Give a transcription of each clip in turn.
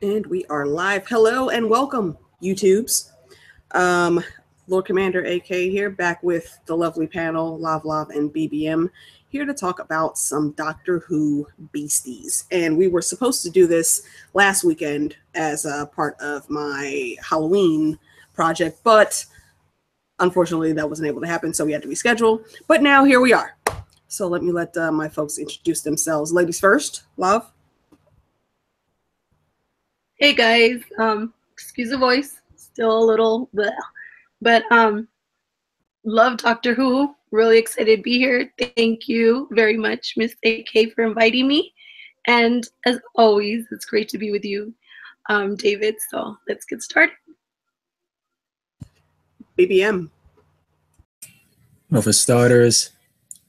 And we are live. Hello and welcome, YouTubes. Lord Commander AK here, back with the lovely panel, LavLav and BBM, here to talk about some Doctor Who Beasties. And we were supposed to do this last weekend as a part of my Halloween project, but unfortunately that wasn't able to happen, so we had to reschedule. But now here we are. So let me let my folks introduce themselves. Ladies first, Lav. Hey guys, excuse the voice, still a little bleh. But love Doctor Who, really excited to be here. Thank you very much, Miss AK, for inviting me. And as always, it's great to be with you, David, so let's get started. BBM. Well, for starters,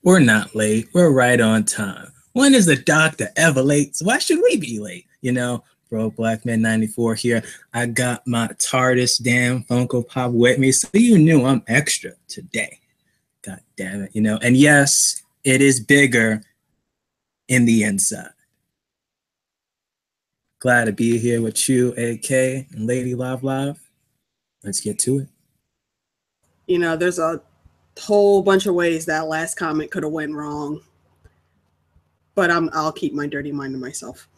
we're not late, we're right on time. When is the doctor ever late? So why should we be late, you know? BrokeBlackMan94 here. I got my TARDIS damn Funko Pop with me, so you knew I'm extra today. God damn it, you know. And yes, it is bigger in the inside. Glad to be here with you, AK, and Lady LavLav. Let's get to it. You know, there's a whole bunch of ways that last comment could have went wrong, but I'll keep my dirty mind to myself.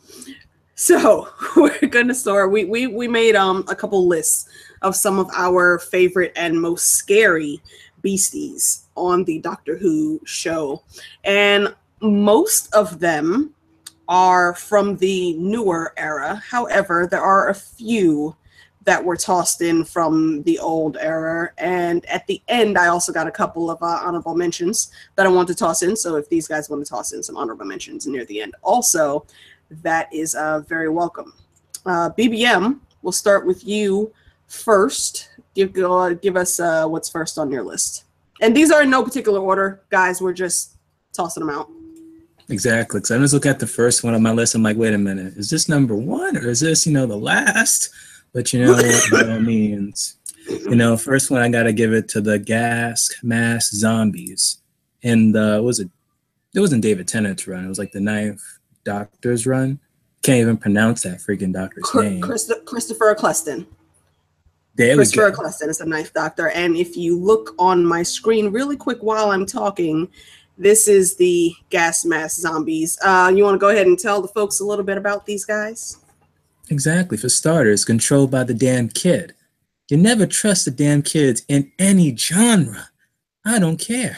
So we're gonna start. We made a couple lists of some of our favorite and most scary beasties on the Doctor Who show, and most of them are from the newer era. However, there are a few that were tossed in from the old era, and at the end I also got a couple of honorable mentions that I want to toss in. So if these guys want to toss in some honorable mentions near the end also, that is very welcome. BBM, we'll start with you first. Give us what's first on your list. And these are in no particular order, guys. We're just tossing them out. Exactly. So I just look at the first one on my list. I'm like, wait a minute, is this number one or is this, you know, the last? But you know what, by all means, you know, first one I gotta give it to the gas mask zombies. And it wasn't David Tennant's run. It was like the 9th Doctor's run. Can't even pronounce that freaking doctor's name. Christopher Eccleston. There Christopher we go. Eccleston is the 9th Doctor. And if you look on my screen really quick while I'm talking, this is the gas mask zombies. You want to go ahead and tell the folks a little bit about these guys? Exactly. For starters, controlled by the damn kid. You never trust the damn kids in any genre. I don't care.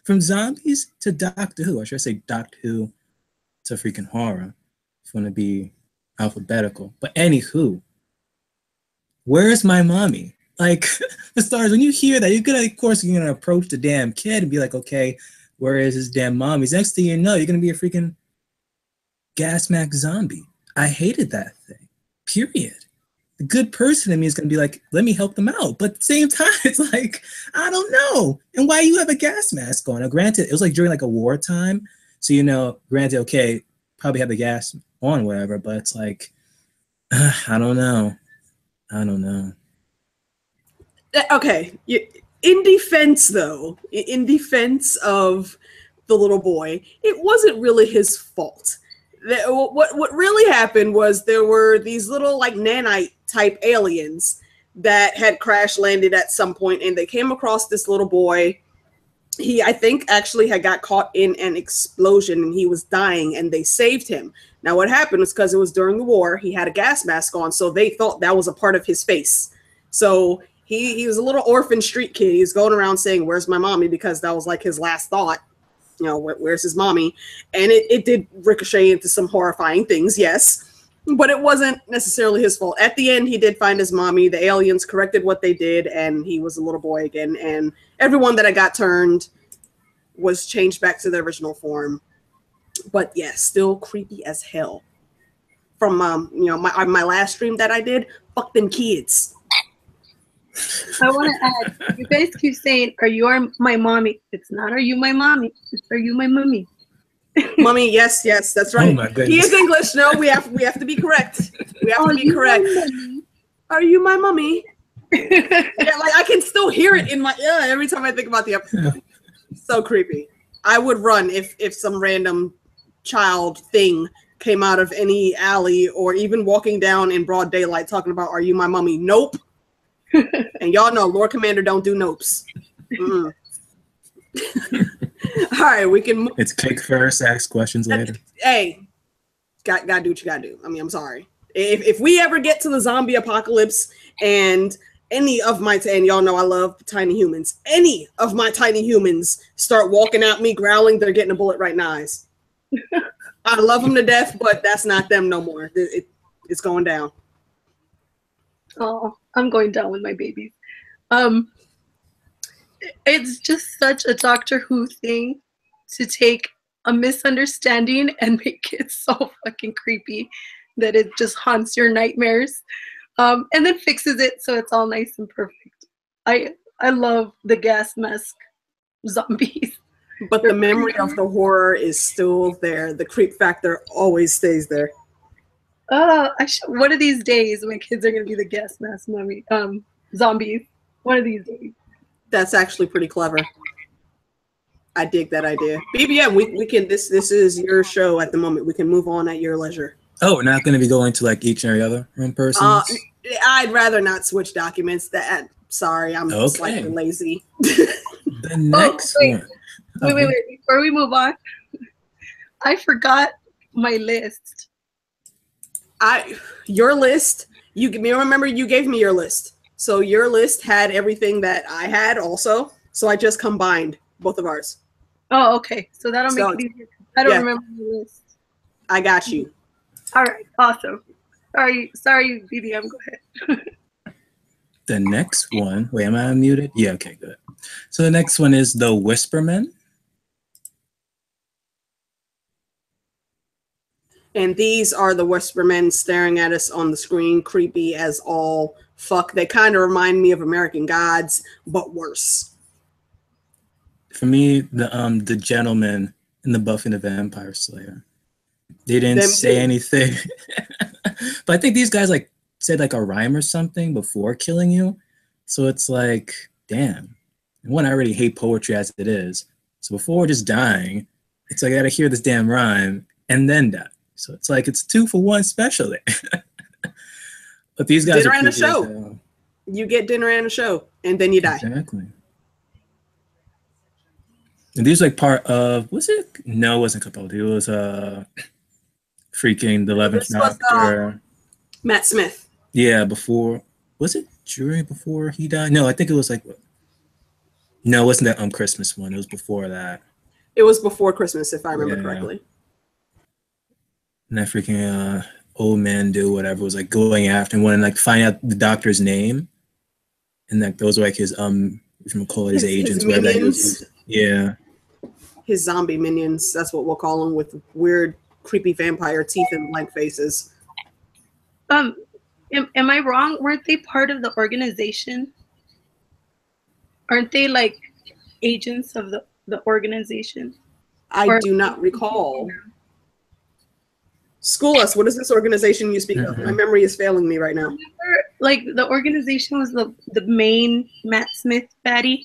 From zombies to Doctor Who. Or should I say Doctor Who to freaking horror. It's going to be alphabetical. But anywho, where's my mommy? Like, for starters, when you hear that, you're going to, of course, you're going to approach the damn kid and be like, okay, where is his damn mommy? Next thing you know, you're going to be a freaking gas mask zombie. I hated that thing, period. The good person in me is going to be like, let me help them out. But at the same time, it's like, I don't know. And why you have a gas mask on? Now, granted, it was like during like a wartime. So, you know, granted, okay, probably have the gas on, whatever, but it's like, I don't know. I don't know. Okay. In defense, though, in defense of the little boy, it wasn't really his fault. What really happened was there were these little like nanite type aliens that had crash landed at some point, and they came across this little boy. He, I think, actually had got caught in an explosion and he was dying, and they saved him. Now what happened was, because it was during the war, he had a gas mask on, so they thought that was a part of his face. So he was a little orphan street kid. He was going around saying, where's my mommy? Because that was like his last thought. You know, where's his mommy? And it did ricochet into some horrifying things, yes, but it wasn't necessarily his fault. At the end, he did find his mommy. The aliens corrected what they did, and he was a little boy again. And everyone that I got turned was changed back to their original form. But yes, yeah, still creepy as hell. From you know, my last stream that I did, fuck them kids. I want to add, you guys keep saying, are you my mommy? It's not, are you my mommy? It's, are you my mummy? Mummy, yes, that's right. Oh my goodness. He is English. No, we have to be correct. We have to be correct. Are you my mummy? Yeah, like I can still hear it in my ear every time I think about the episode. So creepy. I would run if some random child thing came out of any alley or even walking down in broad daylight talking about, "Are you my mummy?" Nope. And y'all know Lord Commander don't do nopes. All right, we can. It's kick first, ask questions later. Hey, gotta do what you gotta do. I mean, I'm sorry. If we ever get to the zombie apocalypse and any of my, and y'all know I love tiny humans, any of my tiny humans start walking at me growling, they're getting a bullet right in the eyes. I love them to death, but that's not them no more. It's going down. Oh, I'm going down with my babies. It's just such a Doctor Who thing to take a misunderstanding and make it so fucking creepy that it just haunts your nightmares, and then fixes it so it's all nice and perfect. I love the gas mask zombies. But the memory of the horror is still there. The creep factor always stays there. One of these days, my kids are gonna be the gas mask zombies. One of these days. That's actually pretty clever. I dig that idea. BBM, we can. This is your show at the moment. We can move on at your leisure. Oh, we're not going to be going to like each and every other person. I'd rather not switch documents. Sorry, I'm slightly lazy. The next one. Wait. Before we move on, I forgot my list. Your list. Remember you gave me your list. So your list had everything that I had also. So I just combined both of ours. Oh, okay. So that'll make it easier. I don't remember the list. I got you. All right. Awesome. Sorry, BBM. Go ahead. The next one. Wait, am I unmuted? Yeah. Okay. Good. So the next one is the Whispermen. And these are the Whispermen staring at us on the screen, creepy as all fuck. They kind of remind me of American Gods, but worse. For me, the gentleman in the Buffy the Vampire Slayer. They didn't say anything. But I think these guys like said like a rhyme or something before killing you. So it's like, damn. One, I already hate poetry as it is. So before just dying, it's like I gotta hear this damn rhyme and then die. So it's like it's 2-for-1 special there. But these guys dinner are and a show. You get dinner and a show, and then you die. Exactly. And these like part of, was it? No, it wasn't Capaldi. It was freaking the 11th Doctor. Matt Smith. Yeah, before, was it Jury before he died? No, I think it was like, no, it wasn't that Christmas one. It was before that. It was before Christmas, if I remember correctly. And that freaking old man do whatever was like going after and wanting to like find out the Doctor's name. And like those were like his his agents, whatever that is. Yeah. His zombie minions, that's what we'll call them, with weird, creepy vampire teeth and blank faces. Am I wrong? Weren't they part of the organization? Aren't they like agents of the organization? I do not recall. School us. What is this organization you speak of? My memory is failing me right now. Remember, like the organization was the main Matt Smith baddie.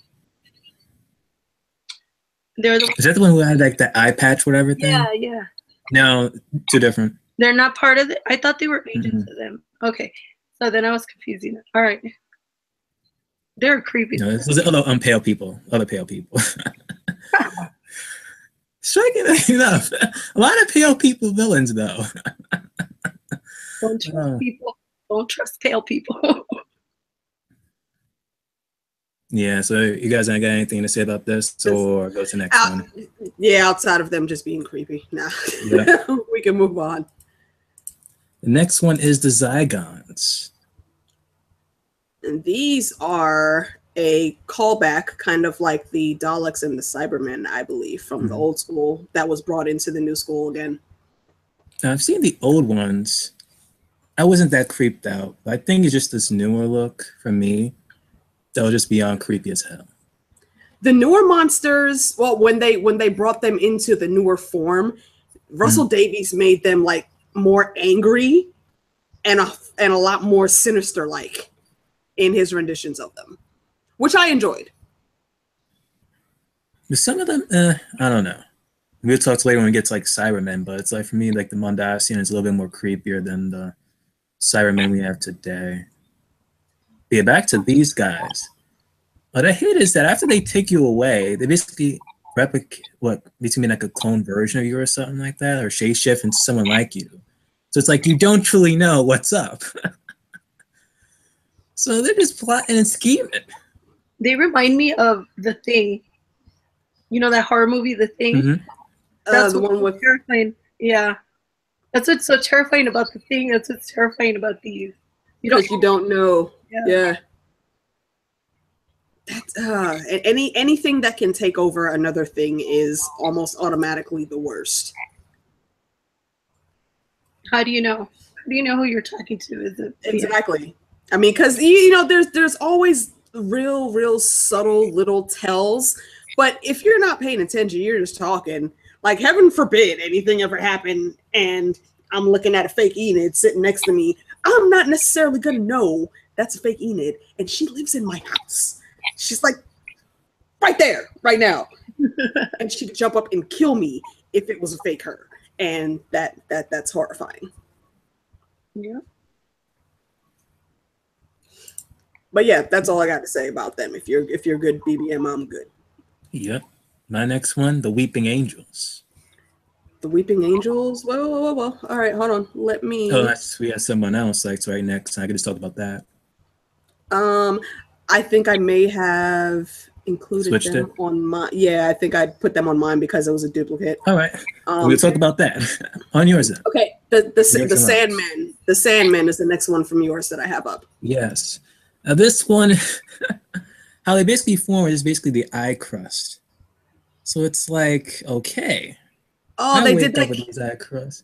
Is that the one who had like the eye patch, whatever thing? Yeah. No, two different. They're not part of it. I thought they were agents of them. Okay, so then I was confusing it. All right, they're creepy. No, this is other pale people. Other pale people. Striking enough, a lot of pale people villains though. Don't trust people. Don't trust pale people. Yeah, so you guys ain't got anything to say about this, or go to the next one? Yeah, outside of them just being creepy. Nah, yeah. We can move on. The next one is the Zygons. And these are a callback, kind of like the Daleks and the Cybermen, I believe, from the old school that was brought into the new school again. Now, I've seen the old ones. I wasn't that creeped out, but I think it's just this newer look for me. They'll just beyond creepy as hell. The newer monsters, well, when they brought them into the newer form, Russell Davies made them like more angry and a lot more sinister like in his renditions of them, which I enjoyed. But some of them, I don't know. We'll talk later when we get to like Cybermen, but it's like for me, like the Mondasian is a little bit more creepier than the Cybermen we have today. But yeah, back to these guys. What I hate is that after they take you away, they basically replicate what basically like a clone version of you or something like that, or shapeshift into someone like you. So it's like you don't truly know what's up. So they're just plotting and scheming. They remind me of The Thing. You know that horror movie, The Thing? Mm-hmm. That's the one with terrifying. Yeah. That's what's so terrifying about The Thing. That's what's terrifying about these. Because you don't know. Yeah. That's anything that can take over another thing is almost automatically the worst. How do you know? How do you know who you're talking to? Is it Exactly? I mean, because you know, there's always real subtle little tells. But if you're not paying attention, you're just talking. Like, heaven forbid anything ever happened, and I'm looking at a fake Enid sitting next to me. I'm not necessarily gonna know that's a fake Enid, and she lives in my house. She's like right there, right now, and she could jump up and kill me if it was a fake her, and that's horrifying. Yeah. But yeah, that's all I got to say about them. If you're good BBM, I'm good. Yep. My next one, the Weeping Angels. The Weeping Angels. Well. All right, hold on. Let me. Oh, we have someone else like right next. I can just talk about that. I think I may have included Switched them it? on my. Yeah, I think I put them on mine because it was a duplicate. All right, we'll talk about that on yours then. Okay, the Sandman. The Sandman is the next one from yours that I have up. Yes. Now this one, how they basically form is basically the eye crust. So it's like, okay. Oh, they did that. With these eye crust.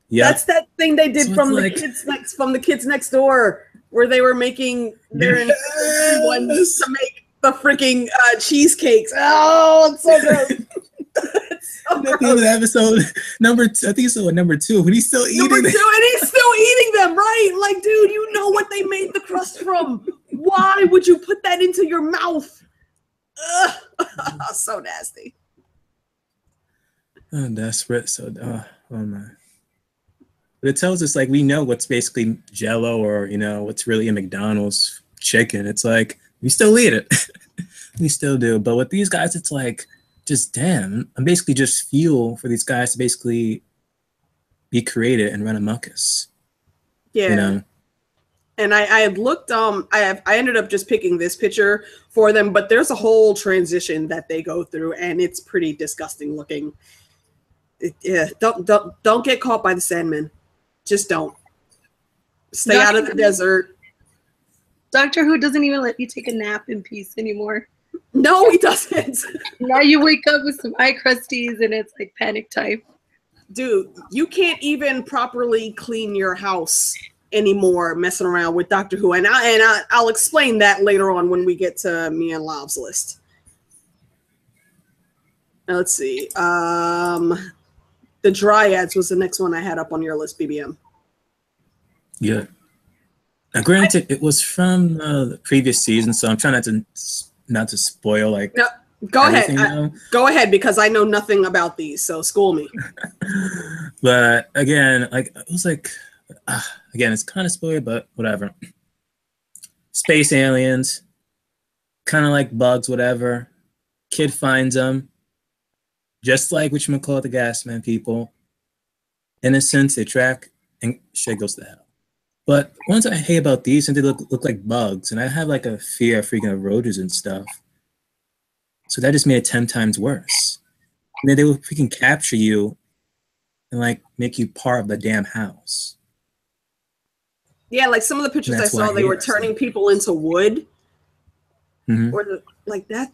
Yeah. That's that thing they did So from like, the kids next door, where they were making their ones to make the freaking cheesecakes. Oh, it's so gross. It's so at the end of the episode, I think it's number 2, when he's still eating. Number 2, and he's still eating them, right? Like, dude, you know what they made the crust from. Why would you put that into your mouth? Ugh. So nasty. Oh, desperate. So, oh my. But it tells us, like, we know what's basically Jell-O or, you know, what's really a McDonald's chicken. It's like, we still eat it. We still do. But with these guys, it's like, just damn, I'm basically just fuel for these guys to basically be creative and run amuckus. Yeah. You know? And I had looked, I ended up just picking this picture for them, but there's a whole transition that they go through, and it's pretty disgusting looking. Yeah, don't get caught by the Sandmen. Just don't. Stay out of the desert. Doctor Who doesn't even let you take a nap in peace anymore. No, he doesn't. Now you wake up with some eye crusties and it's like panic time. Dude, you can't even properly clean your house anymore messing around with Doctor Who. And I'll explain that later on when we get to me and Lav's list. Now, let's see. The Dryads was the next one I had up on your list, BBM. Yeah. Now, granted, it was from the previous season, so I'm trying not to spoil like. No, go ahead. Go ahead, because I know nothing about these, so school me. But again, like it was like, again, it's kind of spoiled, but whatever. Space aliens, kind of like bugs, whatever. Kid finds them, just like whatchamacallit, the Gasman people. Innocents, they track, and shit goes to hell. But ones I hate about these, and they look like bugs, and I have like a fear of freaking roaches and stuff. So that just made it 10 times worse. And then they would freaking capture you and like make you part of the damn house. Yeah, like some of the pictures I saw, they were turning people into wood. Mm-hmm. Or like that.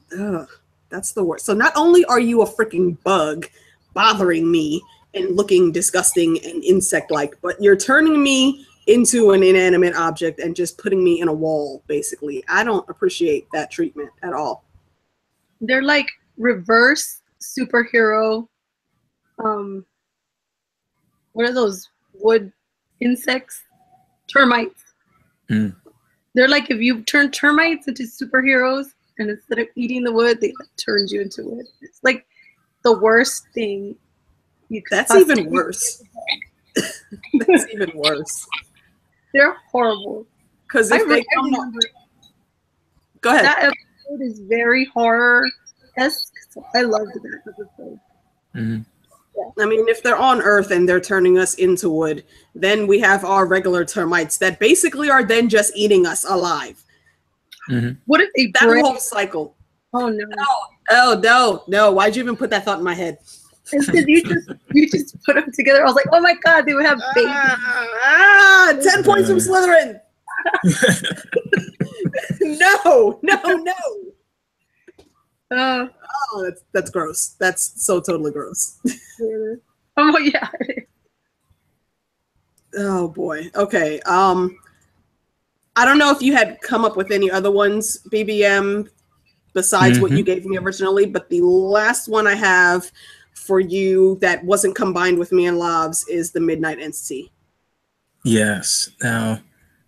That's the worst. So not only are you a freaking bug bothering me and looking disgusting and insect-like, but you're turning me into an inanimate object and just putting me in a wall, basically. I don't appreciate that treatment at all. They're like reverse superhero. What are those wood insects? Termites. Mm. They're like if you turn termites into superheroes, and instead of eating the wood, they like turns you into wood. It's like the worst thing you could. That's even worse. That's even worse. They're horrible. Because if they come up, go ahead. That episode is very horror-esque. So I loved that episode. Mm-hmm. I mean, if they're on Earth and they're turning us into wood, then we have our regular termites that basically are then just eating us alive. Mm-hmm. What if they that whole cycle? Oh no! No! Why'd you even put that thought in my head? It's because you just put them together. I was like, oh my god, they would have babies. 10 points from Slytherin. No. Oh, that's gross. That's so totally gross. Oh yeah. Oh boy. Okay. I don't know if you had come up with any other ones, BBM, besides what you gave me originally, but the last one I have for you that wasn't combined with me and Lav's is the Midnight Entity. Yes. Now,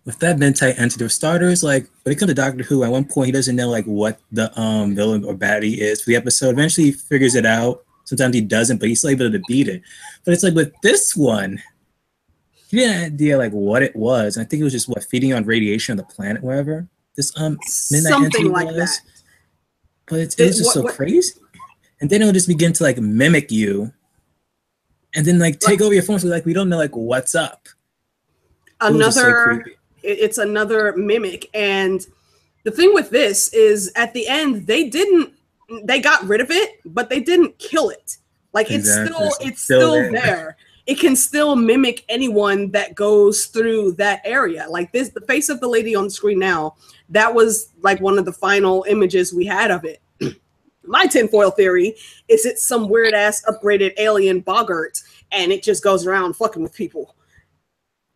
with that Midnight Entity, for starters, like when it comes to Doctor Who, at one point he doesn't know like what the villain or baddie is for the episode. Eventually he figures it out. Sometimes he doesn't, but he's still able to beat it. But it's like with this one, he didn't have an idea like what it was. And I think it was just feeding on radiation on the planet, wherever this Midnight Entity like was. That. But it was just so crazy. And then it'll just begin to like mimic you, and then like take over your phone. So like we don't know like what's up. It's another mimic, and the thing with this is at the end they got rid of it, but they didn't kill it. Like it's still there. It can still mimic anyone that goes through that area. Like this, the face of the lady on the screen now, that was like one of the final images we had of it. My tinfoil theory is it's some weird ass upgraded alien boggart, and it just goes around fucking with people.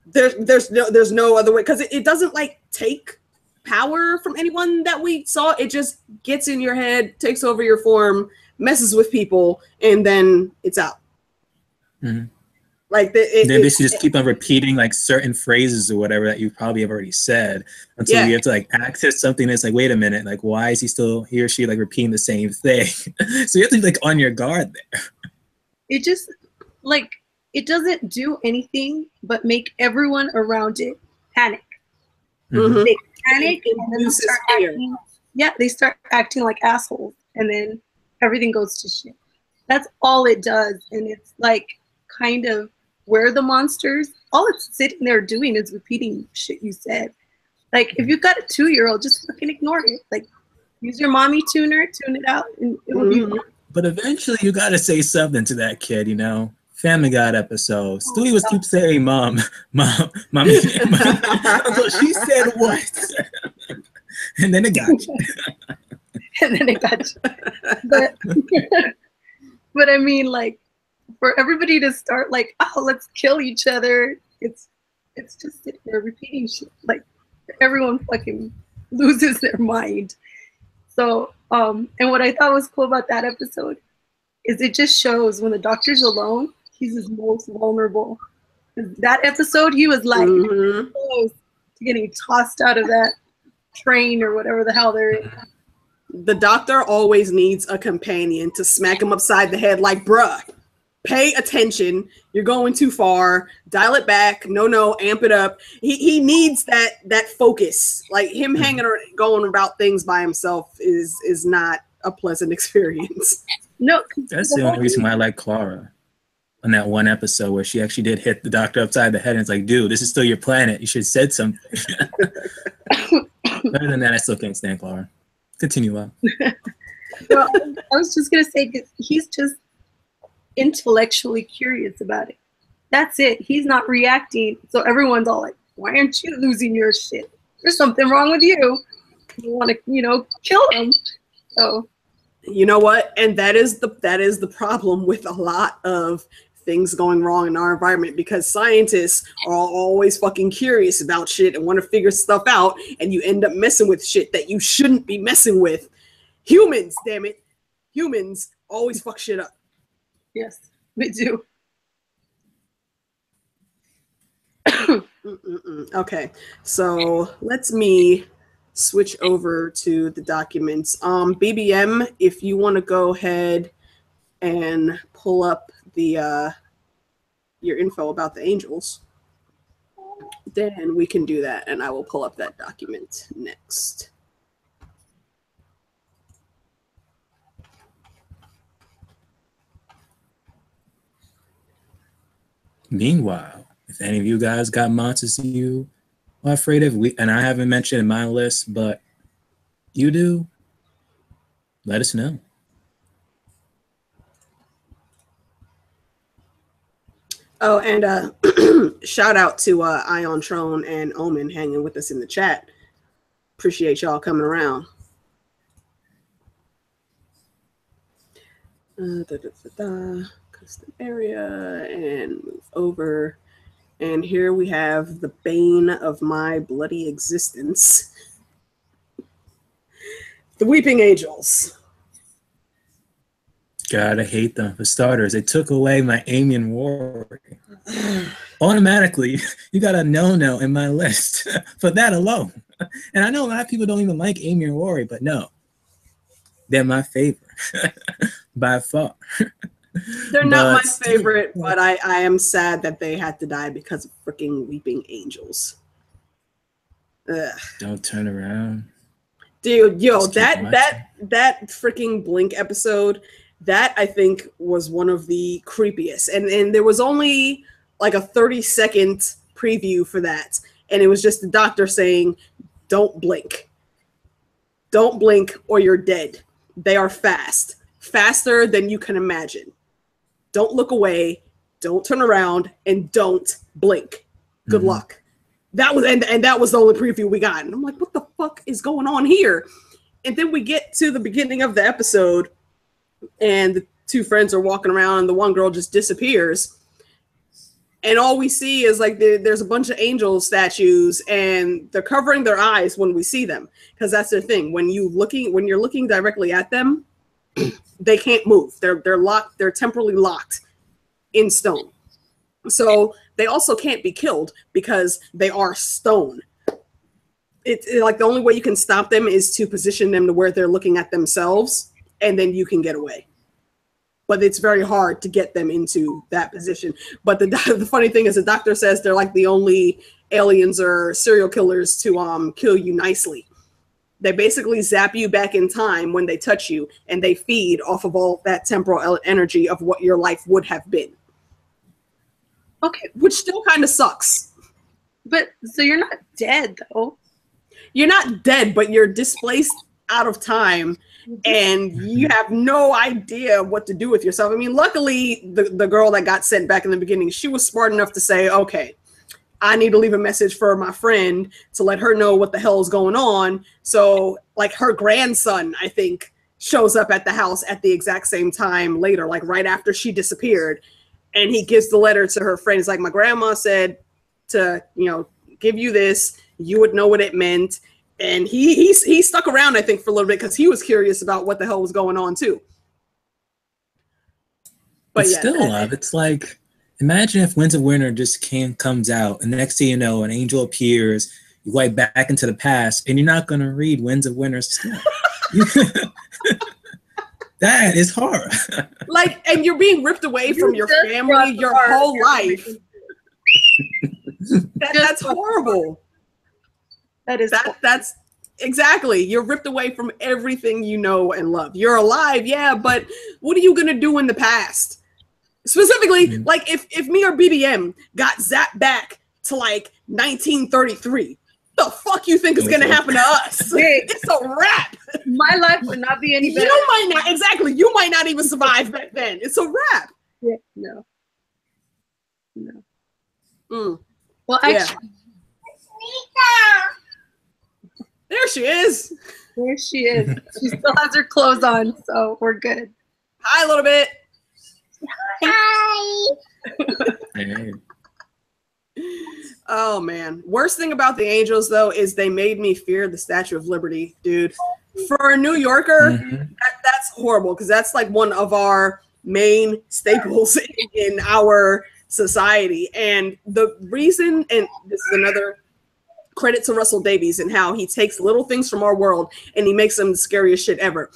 There's no other way, because it doesn't like take power from anyone that we saw. It just gets in your head, takes over your form, messes with people, and then it's out. Mm-hmm. Like they basically just keep on repeating like certain phrases or whatever that you probably have already said until you have to like access something that's like, wait a minute, like why is he or she like repeating the same thing? So you have to be like on your guard there. It just like it doesn't do anything but make everyone around it panic. Mm-hmm. They panic and then they start acting like assholes, and then everything goes to shit. That's all it does, and it's like kind of where the monsters, all it's sitting there doing is repeating shit you said. Like if you've got a 2-year-old, just fucking ignore it. Like use your mommy tuner, tune it out, and it will be fine. But eventually you gotta say something to that kid, you know. Family God episode. Stewie was keep saying mommy. Until she said what? And then it got you. But I mean, like, for everybody to start like, oh, let's kill each other. It's just sitting there repeating shit. Like everyone fucking loses their mind. So, and what I thought was cool about that episode is it just shows when the Doctor's alone, he's his most vulnerable. That episode, he was like close to getting tossed out of that train or whatever the hell they're in. The Doctor always needs a companion to smack him upside the head like, bruh, pay attention. You're going too far. Dial it back. No, amp it up. He needs that focus. Like him hanging or going about things by himself is not a pleasant experience. No. That's the only reason why I like Clara. On that one episode where she actually did hit the Doctor upside the head, and it's like, dude, this is still your planet. You should have said something. Other than that, I still can't stand Clara. Continue on. Well, I was just going to say, he's just intellectually curious about it. That's it. He's not reacting. So everyone's all like, why aren't you losing your shit? There's something wrong with you. You want to, kill him. So. You know what? And that is the problem with a lot of things going wrong in our environment, because scientists are always fucking curious about shit and want to figure stuff out, and you end up messing with shit that you shouldn't be messing with. Humans, damn it. Humans always fuck shit up. Yes, we do. Okay, so let's me switch over to the documents. BBM, if you want to go ahead and pull up the your info about the angels, then we can do that, and I will pull up that document next. Meanwhile, if any of you guys got monsters you are afraid of, and I haven't mentioned in my list, but you do, let us know. Oh, and shout out to Ion Trone and Omen hanging with us in the chat. Appreciate y'all coming around. Custom area and move over. And here we have the bane of my bloody existence. The Weeping Angels. God, I hate them. For starters, they took away my Amian War. Automatically, you got a no-no in my list for that alone. And I know a lot of people don't even like Amian War, but no. They're my favorite by far. They're not my favorite, but I am sad that they had to die because of freaking Weeping Angels. Ugh. Don't turn around. Dude, yo, that freaking Blink episode, that I think was one of the creepiest. And there was only like a 30-second preview for that. And it was just the doctor saying, don't blink. Don't blink or you're dead. They are fast. Faster than you can imagine. Don't look away. Don't turn around. And don't blink. Good luck. That was and that was the only preview we got. And I'm like, what the fuck is going on here? And then we get to the beginning of the episode, and the two friends are walking around, and the one girl just disappears. And all we see is like there's a bunch of angel statues, and they're covering their eyes when we see them, because that's their thing. When you're looking directly at them, they can't move. They're locked. They're temporarily locked in stone. So they also can't be killed because they are stone. It's like the only way you can stop them is to position them to where they're looking at themselves, and then you can get away. But it's very hard to get them into that position. But the funny thing is, the doctor says they're like the only aliens or serial killers to kill you nicely. They basically zap you back in time when they touch you, and they feed off of all that temporal energy of what your life would have been. Okay. Which still kind of sucks. But so you're not dead, though. You're not dead, but you're displaced out of time, and you have no idea what to do with yourself. I mean, luckily, the girl that got sent back in the beginning, she was smart enough to say, okay, I need to leave a message for my friend to let her know what the hell is going on. So, like, her grandson, I think, shows up at the house at the exact same time later, like right after she disappeared. And he gives the letter to her friends, like, my grandma said to, give you this. You would know what it meant. And he stuck around, I think, for a little bit because he was curious about what the hell was going on, too. But yeah, still, love. It's like, imagine if Winds of Winter just comes out, and the next thing you know, an angel appears, you wipe back into the past, and you're not going to read Winds of Winter still. That is hard. Like, and you're being ripped away from your family, your whole life. That's horrible. That's exactly. You're ripped away from everything you know and love. You're alive, yeah, but what are you gonna do in the past? Specifically, like if me or BBM got zapped back to like 1933. The fuck you think is gonna happen to us? It's a wrap. My life would not be any better. You might not, exactly. You might not even survive back then. It's a wrap. Yeah, no. Well, actually, there she is. There she is. She still has her clothes on, so we're good. Hi, a little bit. Hi. Hey. Oh man, worst thing about the Angels though is they made me fear the Statue of Liberty, dude. For a New Yorker, that's horrible because that's like one of our main staples in our society. And the reason, and this is another credit to Russell Davies and how he takes little things from our world and he makes them the scariest shit ever.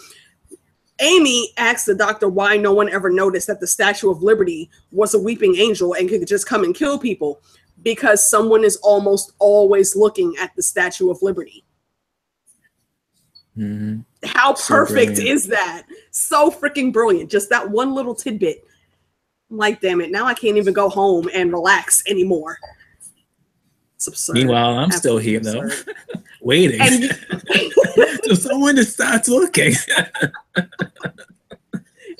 Amy asked the doctor why no one ever noticed that the Statue of Liberty was a weeping angel and could just come and kill people. Because someone is almost always looking at the Statue of Liberty. Mm-hmm. How perfect brilliant. is that? So freaking brilliant. Just that one little tidbit. I'm like, damn it, now I can't even go home and relax anymore. It's absurd. Meanwhile, I'm still here though, waiting for someone to start looking.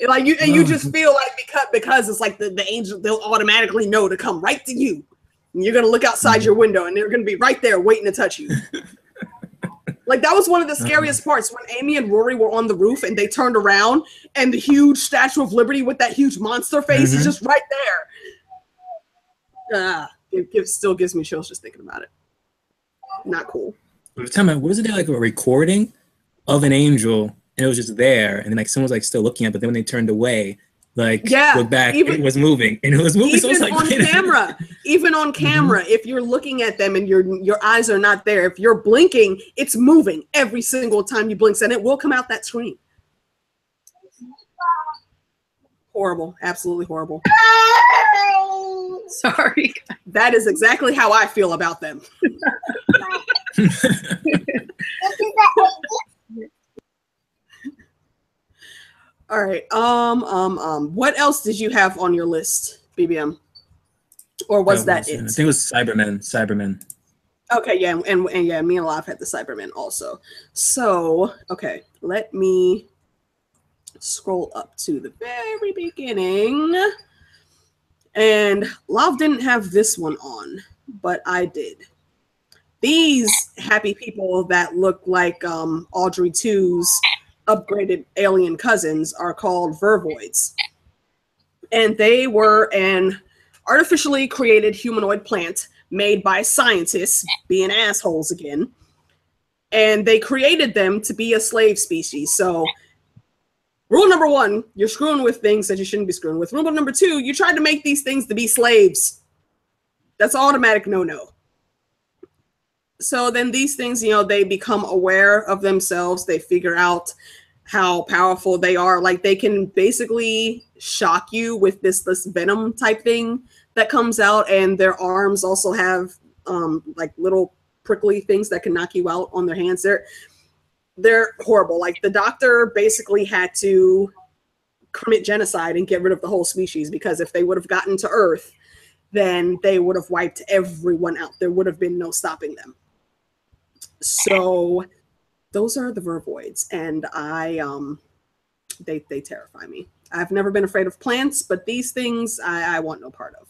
Like you, and you just feel like because it's like the angel, they'll automatically know to come right to you. And you're gonna look outside your window, and they're gonna be right there waiting to touch you. Like that was one of the scariest parts when Amy and Rory were on the roof and they turned around and the huge Statue of Liberty with that huge monster face is just right there. It still gives me chills just thinking about it. Not cool. Tell me, wasn't there like a recording of an angel and it was just there and then like someone was like still looking at it, but then when they turned away, like look back, it was moving and it was moving. So Even like, on camera, even on camera, if you're looking at them and your eyes are not there, if you're blinking, it's moving every single time you blink, and it will come out that screen. Horrible, absolutely horrible. Sorry. That is exactly how I feel about them. All right. What else did you have on your list, BBM? Or was that it? I think it was Cybermen. Okay, yeah, and yeah, me and Lav had the Cybermen also. So, okay, let me scroll up to the very beginning. And Lav didn't have this one on, but I did. These happy people that look like Audrey 2's upgraded alien cousins are called Vervoids. And they were an artificially created humanoid plant made by scientists, being assholes again. And they created them to be a slave species. So rule number 1, you're screwing with things that you shouldn't be screwing with. Rule number 2, you tried to make these things to be slaves. That's automatic no-no. So then these things, you know, they become aware of themselves. They figure out how powerful they are. Like they can basically shock you with this venom type thing that comes out. And their arms also have like little prickly things that can knock you out on their hands. They're horrible. Like the doctor basically had to commit genocide and get rid of the whole species, because if they would have gotten to Earth, then they would have wiped everyone out. There would have been no stopping them. So those are the Vervoids, and they terrify me. I've never been afraid of plants, but these things I want no part of.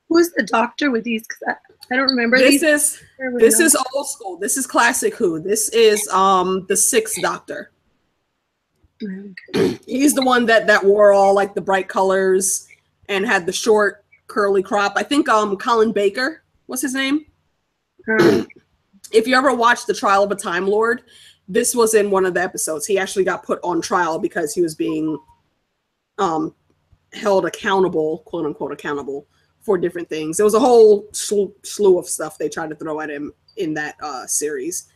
Who's the doctor with these? Because I don't remember This these. this is old school. This is classic Who. This is the 6th Doctor. Okay. He's the one that wore all like the bright colors and had the short curly crop. I think Colin Baker was his name. If you ever watched The Trial of a Time Lord, this was in one of the episodes. He actually got put on trial because he was being held accountable, quote unquote accountable, for different things. There was a whole slew of stuff they tried to throw at him in that series.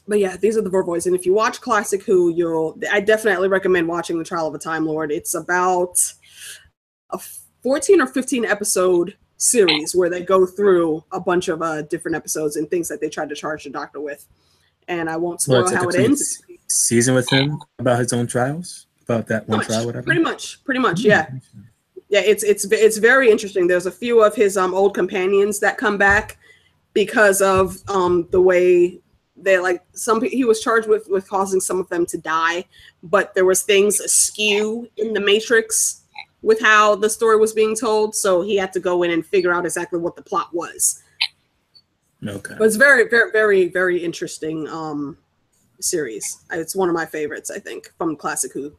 But yeah, these are the Vervoids. And if you watch Classic Who, I definitely recommend watching The Trial of a Time Lord. It's about a 14 or 15 episode series where they go through a bunch of different episodes and things that they tried to charge the doctor with. And I won't spoil how it ends. Season with him about his own trials, about that one trial, whatever. Pretty much, yeah. Yeah, it's very interesting. There's a few of his old companions that come back because of the way they he was charged with causing some of them to die, but there was things askew in the Matrix with how the story was being told, so he had to go in and figure out exactly what the plot was. Okay. But it's very, very, very, very interesting series. It's one of my favorites, I think, from Classic Who.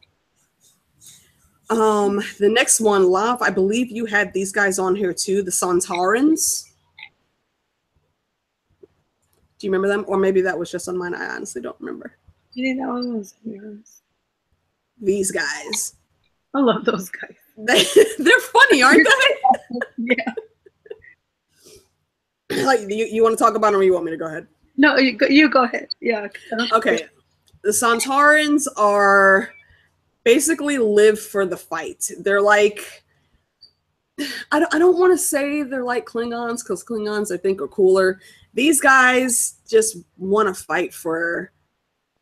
The next one, Lav, I believe you had these guys on here too, the Sontarans. Do you remember them? Or maybe that was just on mine. I honestly don't remember. I think that one was yours. These guys. I love those guys. They're funny, aren't they? Yeah. Like, you want to talk about them, or you want me to go ahead? No, you go ahead. Yeah. Okay. the Sontarans are basically live for the fight. They're like, I don't want to say they're like Klingons, because Klingons I think are cooler. These guys just want to fight for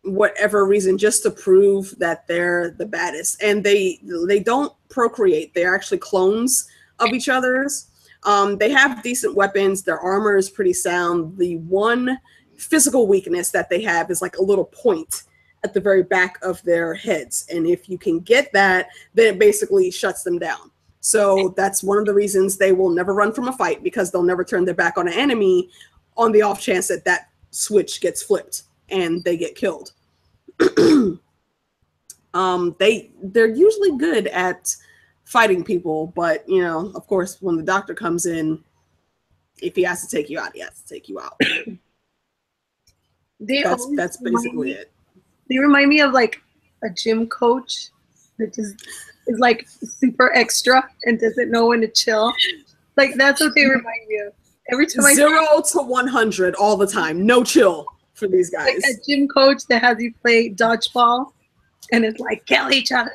whatever reason, just to prove that they're the baddest. And they don't procreate. They're actually clones of each other's. They have decent weapons. Their armor is pretty sound. The one physical weakness that they have is like a little point at the very back of their heads. And if you can get that, then it basically shuts them down. So that's one of the reasons they will never run from a fight, because they'll never turn their back on an enemy on the off chance that that switch gets flipped and they get killed. They're usually good at fighting people, but you know, of course, when the doctor comes in, if he has to take you out, he has to take you out. That's basically it. They remind me of like a gym coach that just is like super extra and doesn't know when to chill. Like that's what they remind me of. Every time 0 to 100 all the time, no chill for these guys. Like a gym coach that has you play dodgeball and it's like kill each other.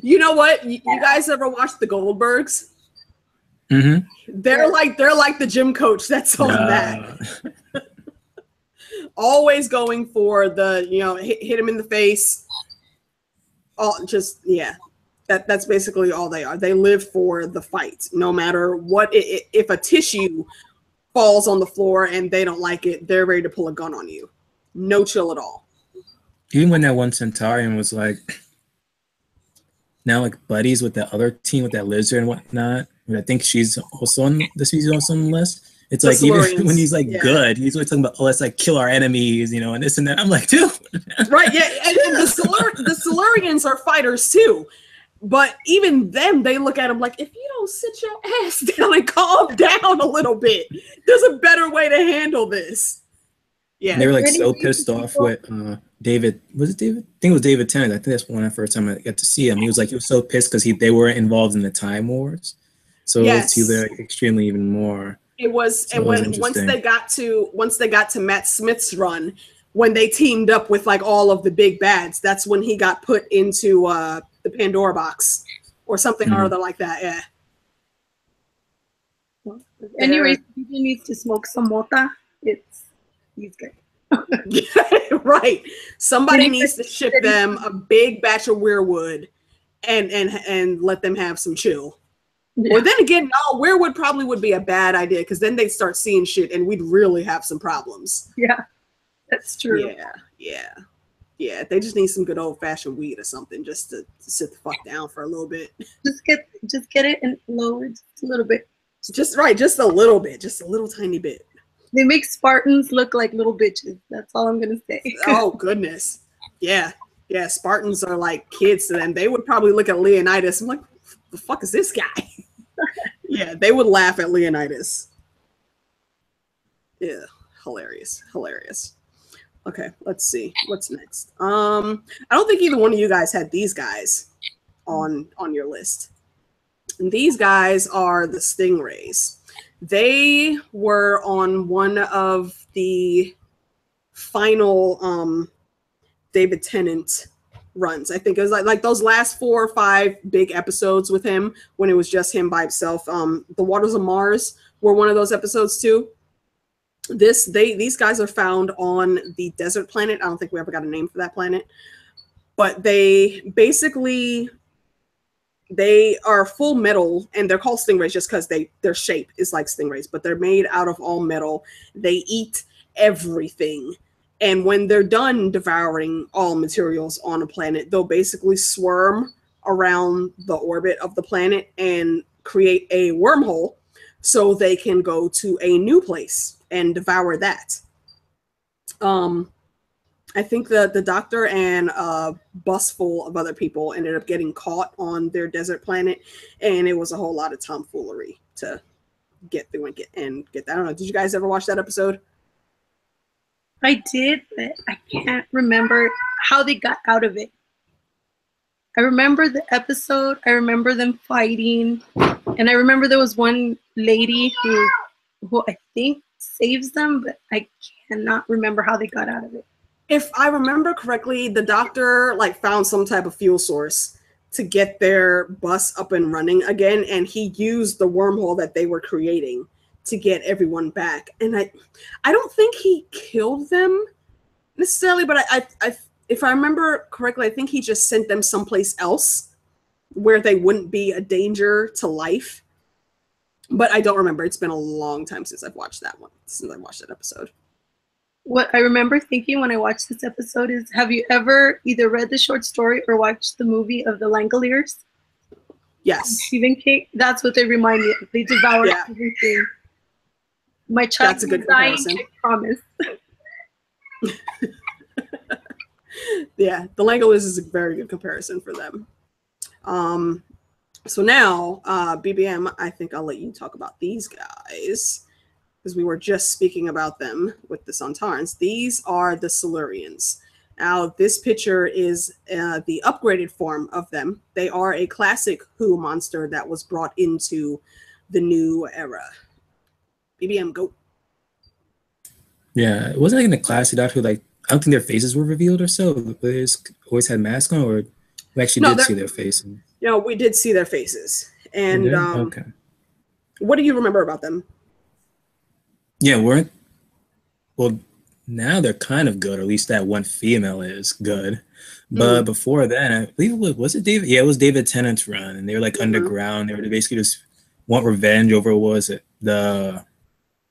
You know what? You guys ever watch the Goldbergs? Mm-hmm. They're like the gym coach that's on that. Always going for the, you know, hit him in the face. All just, yeah. That's basically all they are. They live for the fight, no matter what. If a tissue falls on the floor and they don't like it, they're ready to pull a gun on you. No chill at all. Even when that one Centaurian was like, now like buddies with that other team with that lizard and whatnot. I think she's also on the season on some list. It's like even when he's like good, he's always talking about, oh, let's like kill our enemies, you know, and this and that. I'm like, dude. Right, yeah, and the Silurians are fighters too. But even them, they look at him like, if you don't sit your ass down and calm down a little bit, there's a better way to handle this. Yeah, and they were like so pissed off with David. Was it David? I think it was David Tennant. I think that's one of the first time I got to see him. He was so pissed because they were involved in the Time Wars. So yes. It was extremely even more. It was, so and once they got to Matt Smith's run, when they teamed up with like all of the big bads, that's when he got put into the Pandora box or something or other like that. Yeah. Well, anyway, people needs to smoke some mota. He's good. Right. Somebody needs to ship them a big batch of weirwood and let them have some chill. Yeah. Or then again, no, weirwood probably would be a bad idea, because then they'd start seeing shit and we'd really have some problems. Yeah, that's true. Yeah. They just need some good old fashioned weed or something just to sit the fuck down for a little bit. Just get it and lower just a little bit. Just a little bit, just a little tiny bit. They make Spartans look like little bitches. That's all I'm gonna say. Oh goodness, yeah. Spartans are like kids to them. They would probably look at Leonidas and like, the fuck is this guy? Yeah, they would laugh at Leonidas. Yeah, hilarious. Okay, let's see what's next. I don't think either one of you guys had these guys on your list. And these guys are the Stingrays. They were on one of the final David Tennant runs. I think it was like those last 4 or 5 big episodes with him when it was just him by himself. The Waters of Mars were one of those episodes too. These guys are found on the desert planet. I don't think we ever got a name for that planet, but they are full metal, and they're called stingrays just because their shape is like stingrays, but they're made out of all metal. They eat everything. And when they're done devouring all materials on a planet, they'll basically swarm around the orbit of the planet and create a wormhole so they can go to a new place and devour that. I think the doctor and a bus full of other people ended up getting caught on their desert planet, and it was a whole lot of tomfoolery to get through and get that. I don't know. Did you guys ever watch that episode? I did, but I can't remember how they got out of it. I remember the episode. I remember them fighting, and I remember there was one lady who I think saves them, but I cannot remember how they got out of it. If I remember correctly, the doctor like found some type of fuel source to get their bus up and running again, and he used the wormhole that they were creating to get everyone back. And I don't think he killed them necessarily, but I if I remember correctly, I think he just sent them someplace else where they wouldn't be a danger to life. But I don't remember. It's been a long time since I've watched that one, since I watched that episode. What I remember thinking when I watched this episode is, have you ever either read the short story or watched the movie of the Langoliers? Yes. Stephen King? That's what they remind me of. They devour everything. My child That's a good is dying, comparison. I promise. Yeah, the Langoliers is a very good comparison for them. So now, BBM, I think I'll let you talk about these guys, because we were just speaking about them with the Sontarans. These are the Silurians. Now, this picture is the upgraded form of them. They are a classic Who monster that was brought into the new era. BBM, go. Yeah, it wasn't like in the classic Doctor Who, like, I don't think their faces were revealed or so. They always had masks on, or we actually did see their faces. You know, we did see their faces. And okay. What do you remember about them? Yeah, well, now they're kind of good, or at least that one female is good. But before then, I believe was it David? Yeah, it was David Tennant's run, and they were like underground. They were basically just want revenge over, what was it, the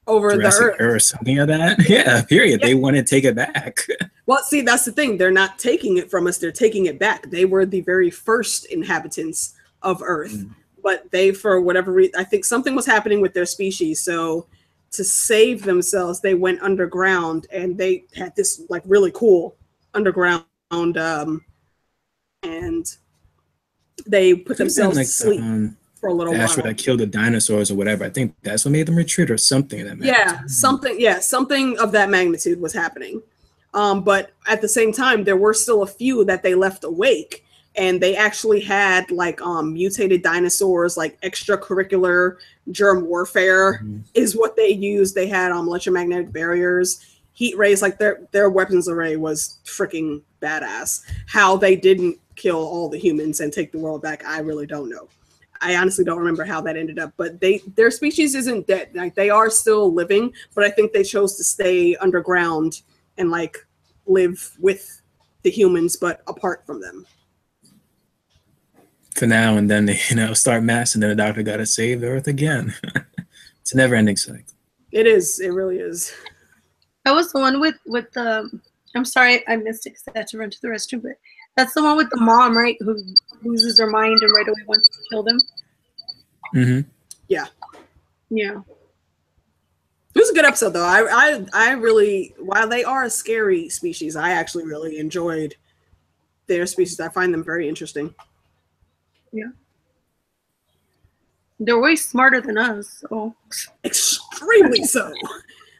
Jurassic Earth or something like that. Yeah, period. Yep. They want to take it back. Well, see, that's the thing. They're not taking it from us. They're taking it back. They were the very first inhabitants of Earth, but they, for whatever reason, I think something was happening with their species. So to save themselves, they went underground, and they had this like really cool underground, and they put themselves to sleep for a little while. That's that killed the dinosaurs or whatever. I think that's what made them retreat or something. Something of that magnitude was happening. But at the same time, there were still a few that they left awake, and they actually had like mutated dinosaurs, like extracurricular germ warfare is what they used. They had electromagnetic barriers, heat rays, like their weapons array was freaking badass. How they didn't kill all the humans and take the world back, I really don't know. I honestly don't remember how that ended up, but their species isn't dead. Like, they are still living, but I think they chose to stay underground and like live with the humans, but apart from them. For now, and then they start mass, and then the Doctor got to save the Earth again. It's a never-ending cycle. It is. It really is. That was the one with the. I'm sorry, I missed it because I had to run to the restroom, but that's the one with the mom, right? Who loses her mind and right away wants to kill them. Yeah. Yeah. It was a good episode, though. I really, while they are a scary species, I actually really enjoyed their species. I find them very interesting. Yeah. They're way smarter than us, so. Extremely so.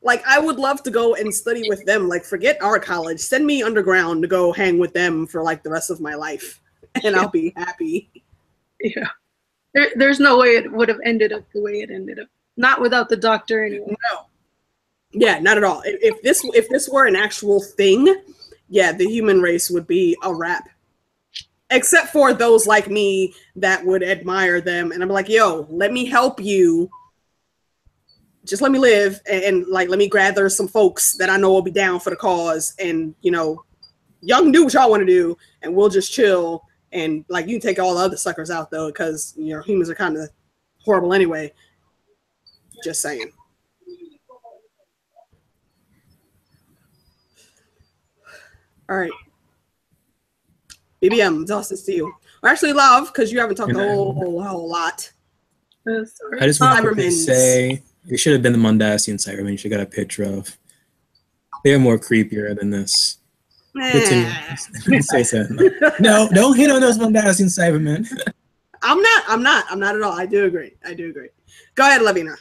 Like, I would love to go and study with them. Like, forget our college. Send me underground to go hang with them for, like, the rest of my life. And I'll be happy. Yeah. There's no way it would have ended up the way it ended up. Not without the Doctor anyway. No. Yeah, not at all. If this were an actual thing, yeah, the human race would be a wrap. Except for those like me that would admire them, and I'm like, yo, let me help you. Just let me live, and like, let me gather some folks that I know will be down for the cause, and y'all can do what y'all want to do, and we'll just chill. And like, you take all the other suckers out though, because humans are kind of horrible anyway. Just saying. All right. BBM, toss this to you. Or actually, Lav, because you haven't talked a whole lot. I just want to say, it should have been the Mondasian Cybermen you should have got a picture of. They're more creepier than this. Say something. No, don't hit on those Mondasian Cybermen. I'm not at all. I do agree. Go ahead, Lavina.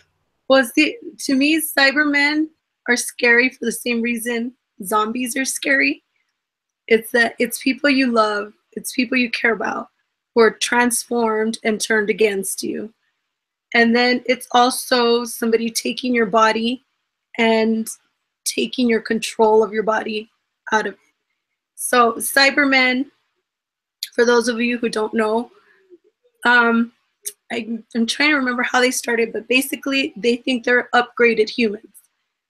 Well, see, to me, Cybermen are scary for the same reason zombies are scary. It's that it's people you love, it's people you care about who are transformed and turned against you. And then it's also somebody taking your body and taking your control of your body out of it. So Cybermen, for those of you who don't know, I'm trying to remember how they started, but basically they think they're upgraded humans.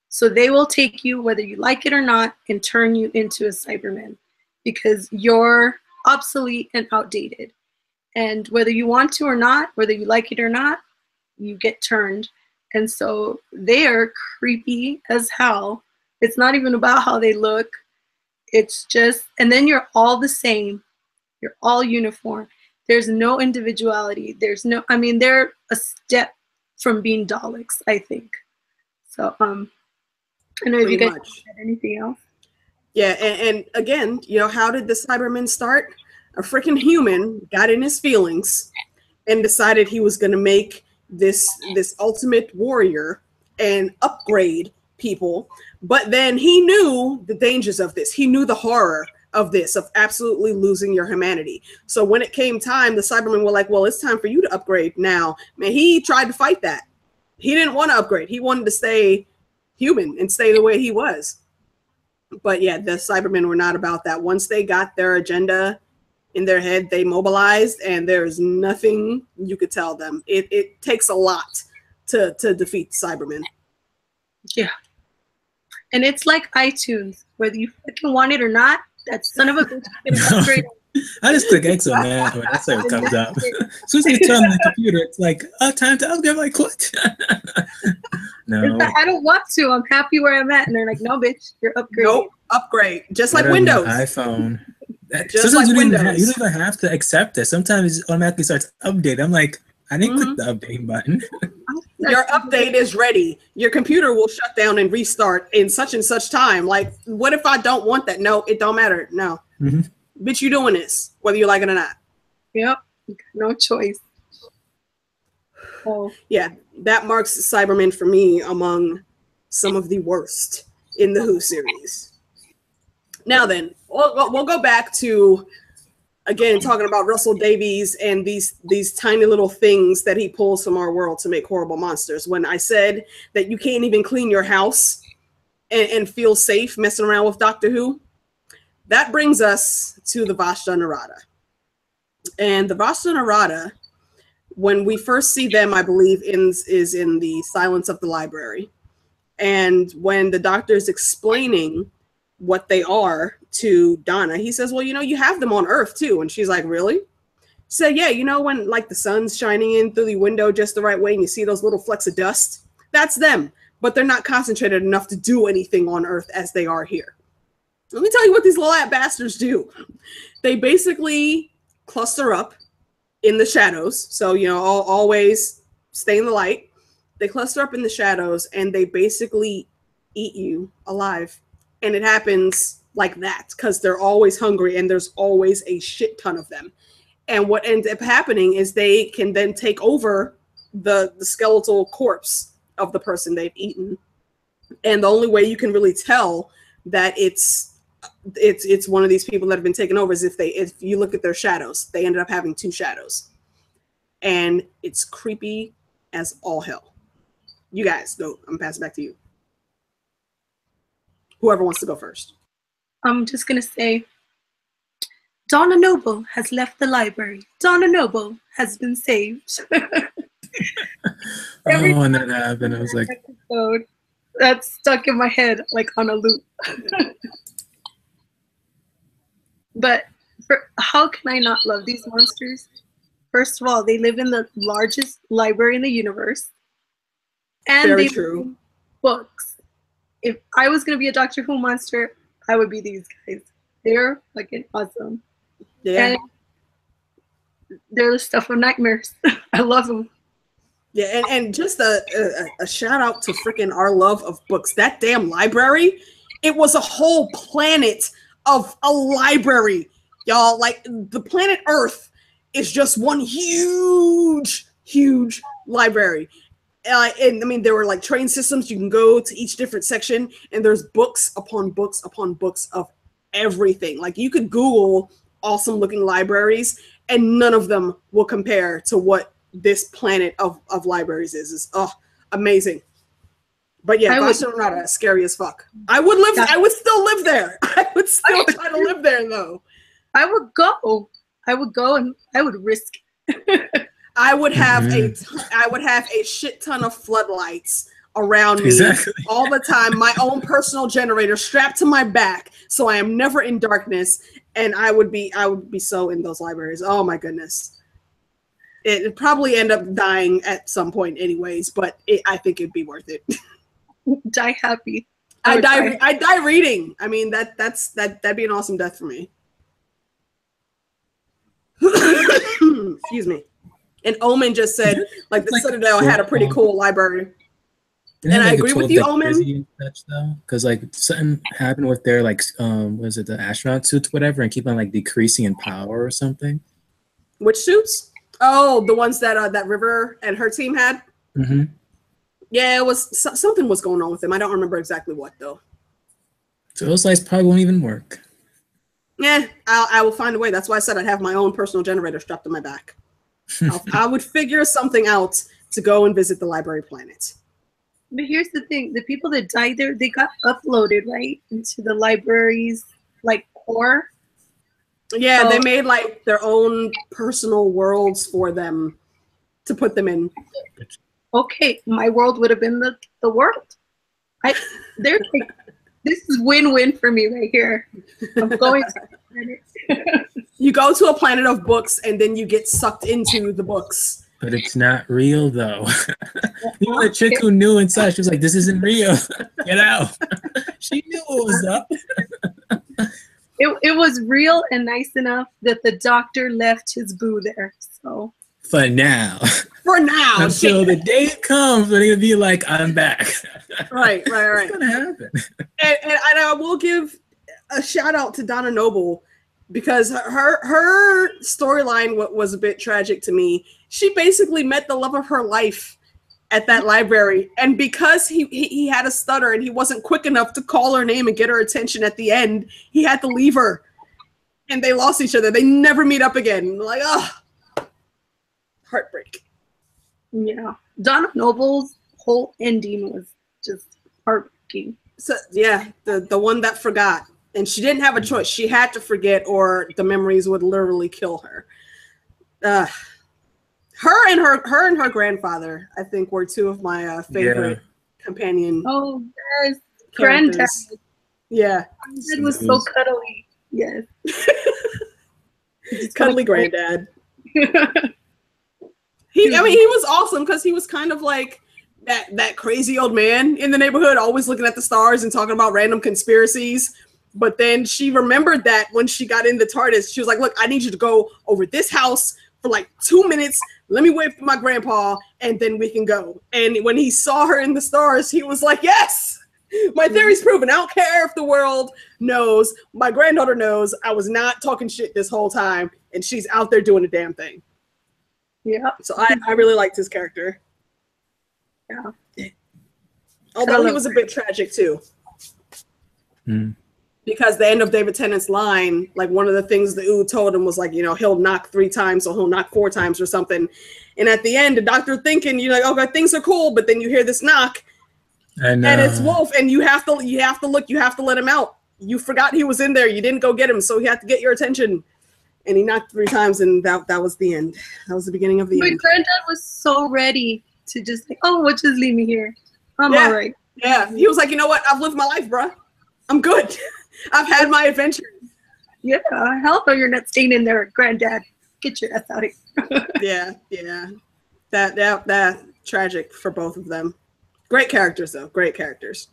So they will take you, whether you like it or not, and turn you into a Cyberman because you're obsolete and outdated. And whether you want to or not, whether you like it or not, you get turned. And so they are creepy as hell. It's not even about how they look. It's just, and then you're all the same. You're all uniform. There's no individuality. There's no, I mean, they're a step from being Daleks, I think. So, I don't know if you guys had anything else. Yeah, and again, you know, how did the Cybermen start? A freaking human got in his feelings and decided he was going to make this ultimate warrior and upgrade people. But then he knew the dangers of this. He knew the horror of this, of absolutely losing your humanity. So when it came time, the Cybermen were like, well, it's time for you to upgrade now. Man, he tried to fight that. He didn't want to upgrade. He wanted to stay human and stay the way he was. But yeah, the Cybermen were not about that. Once they got their agenda in their head, they mobilized, and there's nothing you could tell them. It takes a lot to defeat the Cybermen. Yeah. And it's like iTunes. Whether you fucking want it or not, that son of a bitch is gonna upgrade. I just click X on that when that's how it comes up. As soon as you turn on the computer, it's like, time to upgrade my click. No. Like, I don't want to. I'm happy where I'm at. And they're like, no, bitch, you're upgrading. Nope, upgrade. Just like Windows. iPhone. Just like Windows. You don't even have to accept it. Sometimes it automatically starts updating. I'm like, I didn't click the update button. Your update is ready. Your computer will shut down and restart in such and such time. Like, what if I don't want that? No, it don't matter. No. Bitch, you doing this, whether you like it or not. Yep. No choice. Oh. Yeah, that marks Cybermen for me among some of the worst in the Who series. Now then, we'll go back to, again, talking about Russell Davies and these tiny little things that he pulls from our world to make horrible monsters. When I said that you can't even clean your house and feel safe messing around with Doctor Who, that brings us to the Vashta Narada. And the Vashta Narada, when we first see them, I believe, is in the Silence of the Library. And when the doctor is explaining what they are to Donna, he says, well, you know, you have them on Earth too. And she's like, really? So yeah, you know, when like the sun's shining in through the window just the right way and you see those little flecks of dust, that's them. But they're not concentrated enough to do anything on Earth as they are here. Let me tell you what these little bastards do. They basically cluster up in the shadows. So, you know, always stay in the light. They cluster up in the shadows and they basically eat you alive. And it happens like that because they're always hungry and there's always a shit ton of them. And what ends up happening is they can then take over the skeletal corpse of the person they've eaten. And the only way you can really tell that it's one of these people that have been taken over is if you look at their shadows. They ended up having two shadows. And it's creepy as all hell. You guys go. I'm passing it back to you. Whoever wants to go first. I'm just going to say, Donna Noble has left the library. Donna Noble has been saved. When that happened, I was like... Episode, that's stuck in my head like on a loop. But how can I not love these monsters? First of all, they live in the largest library in the universe. And Very they true. Books. If I was going to be a Doctor Who monster, I would be these guys. They're fucking awesome. Yeah. And they're the stuff of nightmares. I love them. Yeah, and just a shout out to freaking our love of books. That damn library, it was a whole planet of a library, y'all. Like, the planet Earth is just one huge library. And I mean, there were like train systems. You can go to each different section and there's books upon books upon books of everything. Like, you could Google awesome looking libraries and none of them will compare to what this planet of libraries is. It's amazing. But yeah, Barcelona is scary as fuck. I would live. I would still live there. I would still try to live there though. I would go and I would risk it. I would have a shit ton of floodlights around me all the time. My own personal generator strapped to my back, so I am never in darkness. And I would be so in those libraries. Oh my goodness. It'd probably end up dying at some point anyways, but I think it'd be worth it. Die happy. I die reading. I mean, that'd be an awesome death for me. Excuse me. And Omen just said, like, the Citadel had a pretty cool library. And I agree with you, Omen. Because like something happened with their like was it the astronaut suits, whatever, and keep on like decreasing in power or something. Which suits? Oh, the ones that that River and her team had. Mm-hmm. Yeah, it was something was going on with them. I don't remember exactly what though. So those lights probably won't even work. Yeah, I will find a way. That's why I said I'd have my own personal generator strapped to my back. I would figure something out to go and visit the library planet. But here's the thing: the people that died there, they got uploaded right into the library's like core. Yeah, they made like their own personal worlds for them to put them in. Okay, my world would have been the world. They're like, this is win-win for me right here. I'm going to the planet. You go to a planet of books and then you get sucked into the books. But it's not real though. Even the chick who knew inside, she was like, this isn't real. Get out. She knew what was up. It was real and nice enough that the doctor left his boo there. So for now. For now. Until the day comes when he'll be like, I'm back. Right. What's gonna happen? And I will give a shout out to Donna Noble because her storyline was a bit tragic to me. She basically met the love of her life at that library, and because he had a stutter and he wasn't quick enough to call her name and get her attention at the end, he had to leave her, and they lost each other. They never meet up again. Like, oh, heartbreak. Yeah, Donna Noble's whole ending was just heartbreaking. So yeah, the one that forgot, and she didn't have a choice. She had to forget, or the memories would literally kill her. Her and her grandfather, I think, were two of my favorite companion. Oh yes, granddad. Yeah, granddad was so cuddly. Yes, cuddly granddad. He was awesome because he was kind of like that crazy old man in the neighborhood, always looking at the stars and talking about random conspiracies. But then she remembered that when she got in the TARDIS, she was like, look, I need you to go over this house for like 2 minutes. Let me wait for my grandpa, and then we can go. And when he saw her in the stars, he was like, yes, my theory's proven. I don't care if the world knows. My granddaughter knows I was not talking shit this whole time, and she's out there doing the damn thing. Yeah. So I really liked his character. Yeah. Although he was a bit tragic too. Mm. Because the end of David Tennant's line, like one of the things the Ood told him was like, you know, he'll knock 3 times, so he'll knock 4 times or something. And at the end, the doctor thinking, you're like, okay, things are cool, but then you hear this knock, and it's Wolf, and you have to look, you have to let him out. You forgot he was in there, you didn't go get him, so he had to get your attention. And he knocked 3 times, and that was the end. That was the beginning of the end. My granddad was so ready to just like, oh, well, just leave me here. I'm all right. Yeah, he was like, you know what? I've lived my life, bro. I'm good. I've had my adventures. Yeah, hell no, you're not staying in there, granddad. Get your ass out of here. Yeah. That tragic for both of them. Great characters, though. Great characters.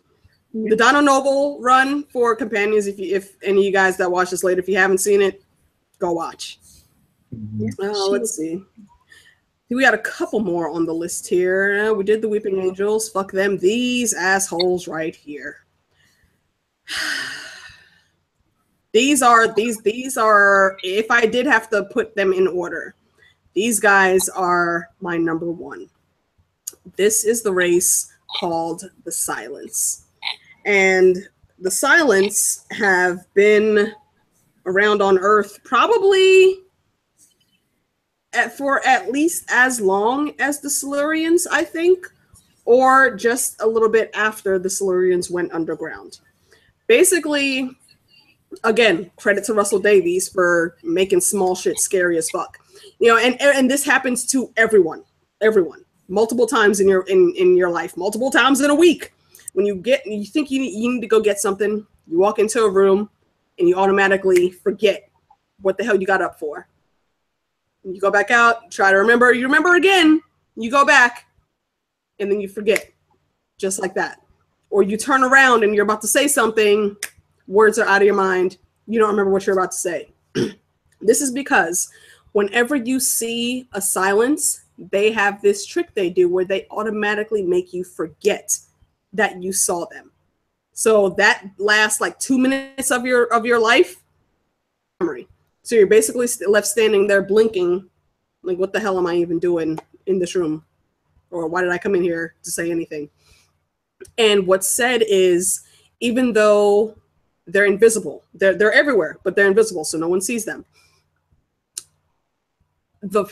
Yeah. The Donna Noble run for companions. If any of you guys that watch this later, if you haven't seen it, go watch. Let's see. We got a couple more on the list here. We did the Weeping Angels. Fuck them. These assholes right here. These are, if I did have to put them in order, these guys are my number 1. This is the race called the Silence. And the Silence have been around on Earth probably for at least as long as the Silurians, I think, or just a little bit after the Silurians went underground. Basically, again, credit to Russell Davies for making small shit scary as fuck. You know, and this happens to everyone, multiple times in your life, multiple times in a week. When you think you need to go get something, you walk into a room and you automatically forget what the hell you got up for. And you go back out, try to remember, you remember again, you go back, and then you forget, just like that. Or you turn around and you're about to say something, words are out of your mind, you don't remember what you're about to say. This is because whenever you see a silence, they have this trick they do where they automatically make you forget that you saw them. So that lasts like 2 minutes of your life memory. So you're basically left standing there blinking, like, what the hell am I even doing in this room? Or why did I come in here to say anything? And what's said is, even though they're invisible, they're everywhere, but they're invisible, so no one sees them. The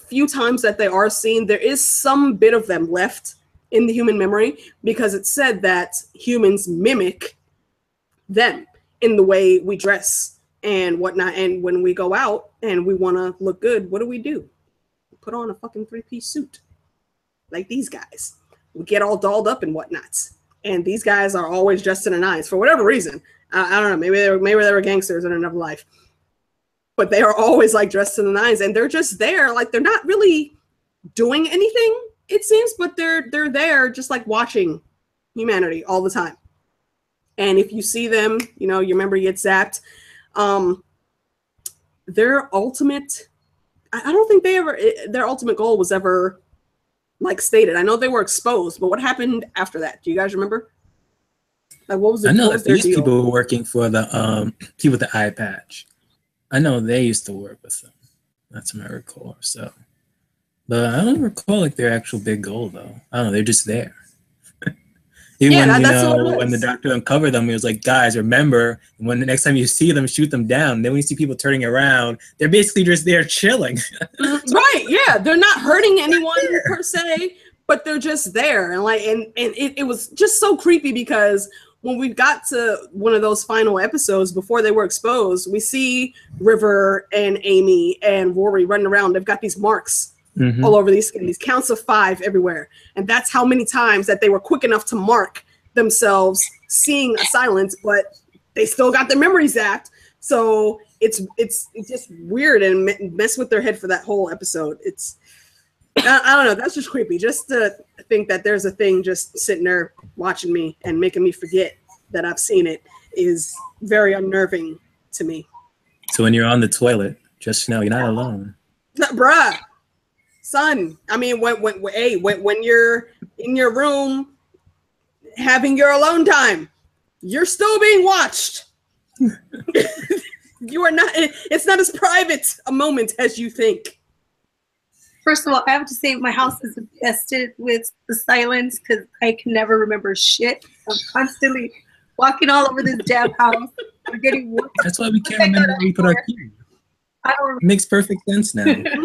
few times that they are seen, there is some bit of them left in the human memory, because it's said that humans mimic them in the way we dress and whatnot. And when we go out and we want to look good, what do? We put on a fucking 3-piece suit like these guys. We get all dolled up and whatnot. And these guys are always dressed in the nines for whatever reason. I don't know. Maybe they were gangsters in another life. But they are always like dressed in the nines, and they're just there. Like, they're not really doing anything, it seems, but they're there just like watching humanity all the time. And if you see them, you know, your memory gets zapped. Their ultimate, I don't think their ultimate goal was ever like stated. I know they were exposed, but what happened after that? Do you guys remember? Like, what was it? I know that these people were working for the people with the eye patch. I know they used to work with them. That's what I recall. So, but I don't recall like their actual big goal though. I don't know. They're just there. Even when the doctor uncovered them, he was like, "Guys, remember, when the next time you see them, shoot them down." Then when you see people turning around, they're basically just there chilling. Right? Yeah, they're not hurting anyone per se, but they're just there. And like, and it was just so creepy, because when we got to one of those final episodes before they were exposed, we see River and Amy and Rory running around. They've got these marks all over these counts of 5 everywhere. And that's how many times that they were quick enough to mark themselves seeing a silence, but they still got their memories zapped. So it's just weird and mess with their head for that whole episode. I don't know. That's just creepy. Just to think that there's a thing just sitting there watching me and making me forget that I've seen it is very unnerving to me. So when you're on the toilet, just know you're not alone. Bruh, son. I mean, when you're in your room having your alone time, you're still being watched. You are not. It's not as private a moment as you think. First of all, I have to say my house is infested with the silence because I can never remember shit. I'm constantly walking all over this damn house. I'm getting work. That's why we can't remember where we put our keys. It makes perfect sense now. We find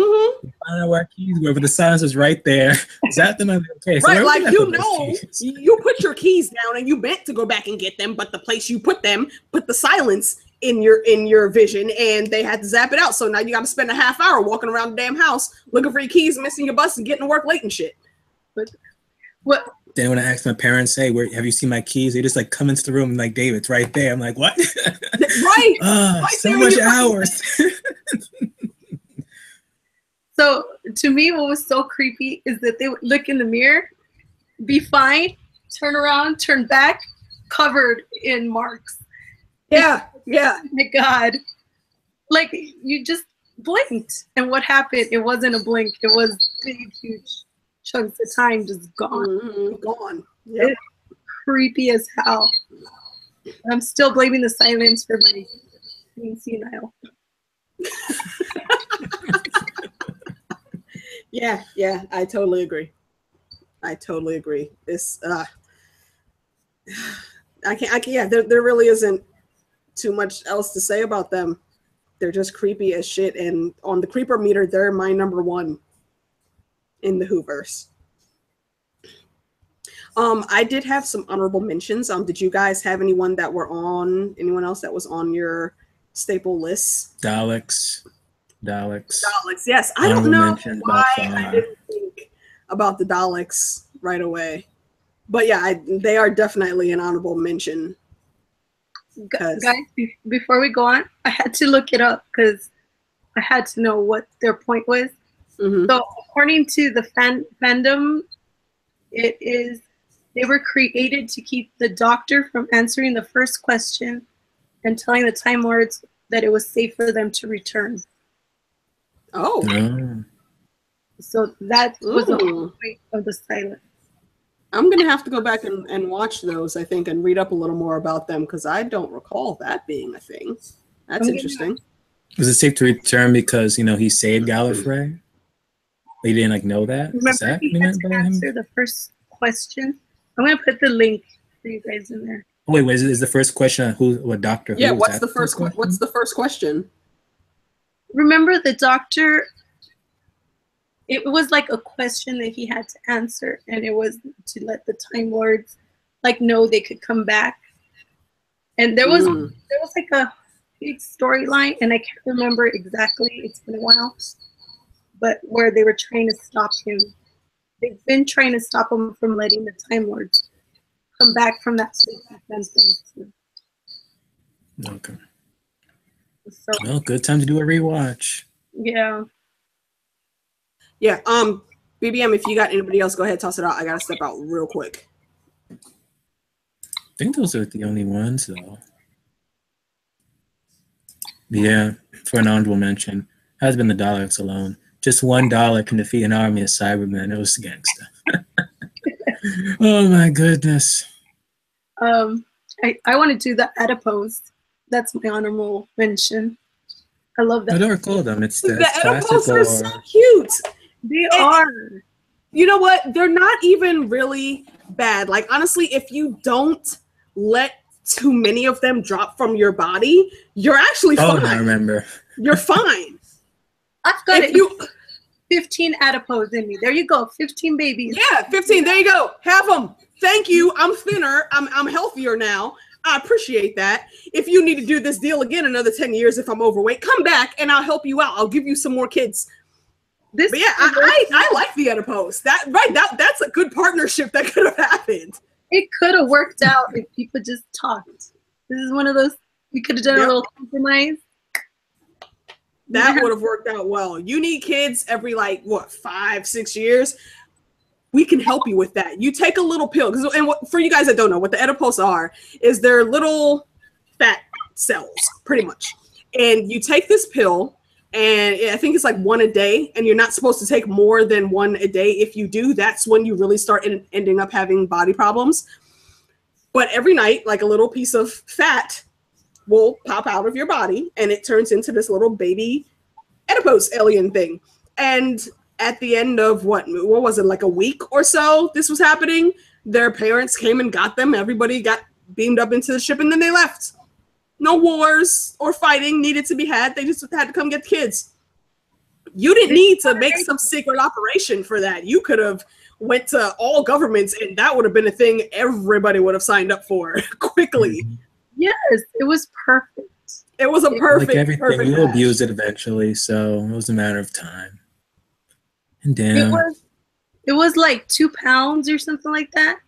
out where our keys were, but the silence is right there. Zap them. Okay, so right, like, you know, you put your keys down and you meant to go back and get them, but the place you put them put the silence in your vision, and they had to zap it out. So now you got to spend a half hour walking around the damn house looking for your keys, missing your bus, and getting to work late and shit. But what? Then when I ask my parents, "Hey, where have you seen my keys?" They just like come into the room and like, "David, it's right there." I'm like, "What?" Right. Right so much hours. So to me, what was so creepy is that they would look in the mirror, be fine, turn around, turn back, covered in marks. Yeah. Yeah. Oh my God. Like, you just blinked. And what happened? It wasn't a blink. It was big, huge chunks of time just gone. Gone. Yep. It's creepy as hell. I'm still blaming the silence for my being senile. Yeah, I totally agree. This, I can't, yeah, there really isn't too much else to say about them. They're just creepy as shit, and on the creeper meter, they're my #1 in the Whoverse. I did have some honorable mentions. Did you guys have anyone else that was on your staple list? Daleks. Yes. I don't know why I didn't think about the Daleks right away. But yeah, they are definitely an honorable mention. Guys, before we go on, I had to look it up because I had to know what their point was. Mm-hmm. So according to the fandom, they were created to keep the Doctor from answering the first question and telling the Time Lords that it was safe for them to return. Oh. So that was the point of the silence. I'm going to have to go back and watch those, I think, and read up a little more about them because I don't recall that being a thing. That's interesting. Was it safe to return because, he saved Gallifrey? They didn't, know that? Remember, he had to answer the first question? I'm going to put the link for you guys in there. Oh, wait, is the first question what Doctor Who? Yeah, what's the first question? Remember the Doctor... It was like a question that he had to answer, and it was to let the Time Lords know they could come back. And there was like a big storyline, and I can't remember exactly. It's been a while, but where they were trying to stop him. They've been trying to stop him from letting the Time Lords come back from that sentence. Okay. So, well, good time to do a rewatch. Yeah. Yeah, BBM, if you got anybody else, go ahead, toss it out. I gotta step out real quick. I think those are the only ones, though. Yeah, for an honorable mention, has been the Daleks alone. Just one Dalek can defeat an army of Cybermen. It was gangsta. Oh my goodness. I want to do the adipose. That's my honorable mention. I love that. I don't recall them. It's the adipose are so cute. They are. You know what? They're not even really bad. Honestly, if you don't let too many of them drop from your body, you're actually fine. Oh, no, I remember. You're fine. I've got 15 adipose in me. There you go. 15 babies. Yeah, 15. There you go. Have them. Thank you. I'm thinner. I'm healthier now. I appreciate that. If you need to do this deal again another 10 years if I'm overweight, come back and I'll help you out. I'll give you some more kids. But yeah, I like the adipose. That's a good partnership that could have happened. It could have worked out if people just talked. This is one of those, we could have done a little compromise. That would have worked out well. You need kids every 5-6 years. We can help you with that. You take a little pill. For you guys that don't know, what the adipose are is they're little fat cells, pretty much. And you take this pill, and I think it's one a day, and you're not supposed to take more than one a day. If you do, that's when you really start ending up having body problems. But every night, a little piece of fat will pop out of your body, and it turns into this little baby adipose alien thing. And at the end of what was it, a week or so this was happening, their parents came and got them. Everybody got beamed up into the ship, and then they left. No wars or fighting needed to be had. They just had to come get the kids. You didn't need to make some secret operation for that. You could have went to all governments, and that would have been a thing everybody would have signed up for quickly. Yes, it was perfect. It was a perfect, everything, perfect you'll match. abuse it eventually, so it was a matter of time. And damn. It was 2 pounds or something like that.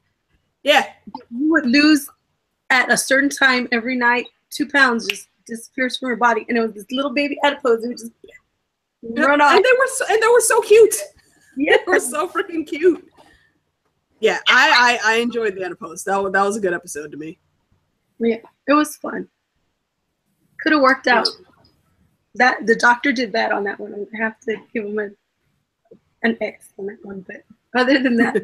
Yeah. You would lose at a certain time every night. 2 pounds just disappears from your body, and it was this little baby adipose. It would just run off. And they were so cute. Yeah, they were so freaking cute. Yeah, I enjoyed the adipose. That was a good episode to me. Yeah, it was fun. Could have worked out. That the Doctor did that on that one. I have to give him an X on that one, but other than that.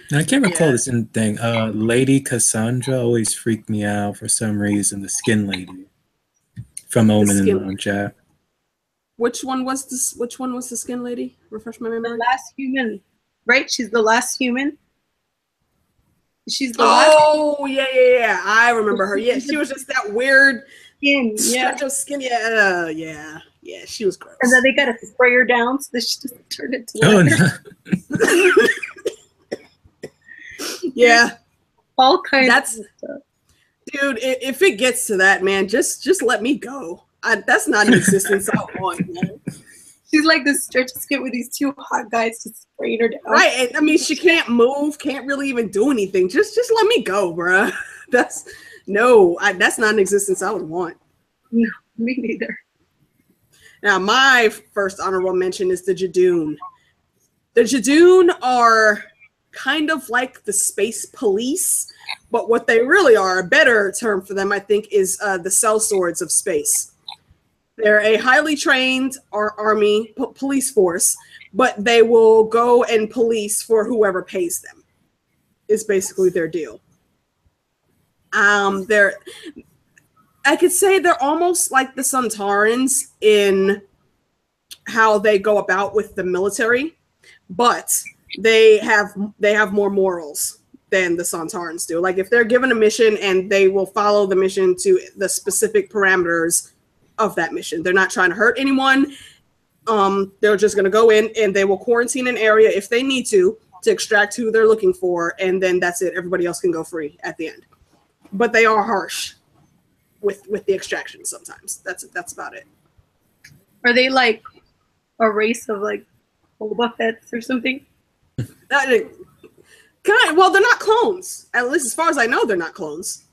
Now, I can't recall this thing. Lady Cassandra always freaked me out for some reason. The Skin Lady from Omen and Lone Chat. Which one was this? Which one was the Skin Lady? Refresh my memory. The last human, right? She's the last human. She's the last. Oh yeah. I remember her. Yeah, she was just that weird stretch of skin. Yeah. She was gross. And then they got to spray her down so that she doesn't turn into. Oh no. Yeah. All kinds That's, of stuff. dude, if it gets to that, man, just let me go. That's not an existence I want, man. She's like this stretch skit with these two hot guys just spraying her down. Right, and I mean, she can't move, can't really even do anything. Just let me go, bruh. That's not an existence I would want. No, me neither. Now, my first honorable mention is the Jadoon. The Jadoon are kind of like the space police, but what they really are, a better term for them, I think, is the sellswords of space. They're a highly trained army police force, but they will go and police for whoever pays them. Is basically their deal. I could say they're almost like the Sontarans in how they go about with the military, but they have more morals than the Sontarans do. Like if they're given a mission and they will follow the mission to the specific parameters of that mission. They're not trying to hurt anyone. They're just going to go in and they will quarantine an area if they need to extract who they're looking for, and then that's it. Everybody else can go free at the end. But they are harsh with the extraction sometimes. That's about it. Are they like a race of like Boba Fett's or something? Well, they're not clones. At least as far as I know, they're not clones.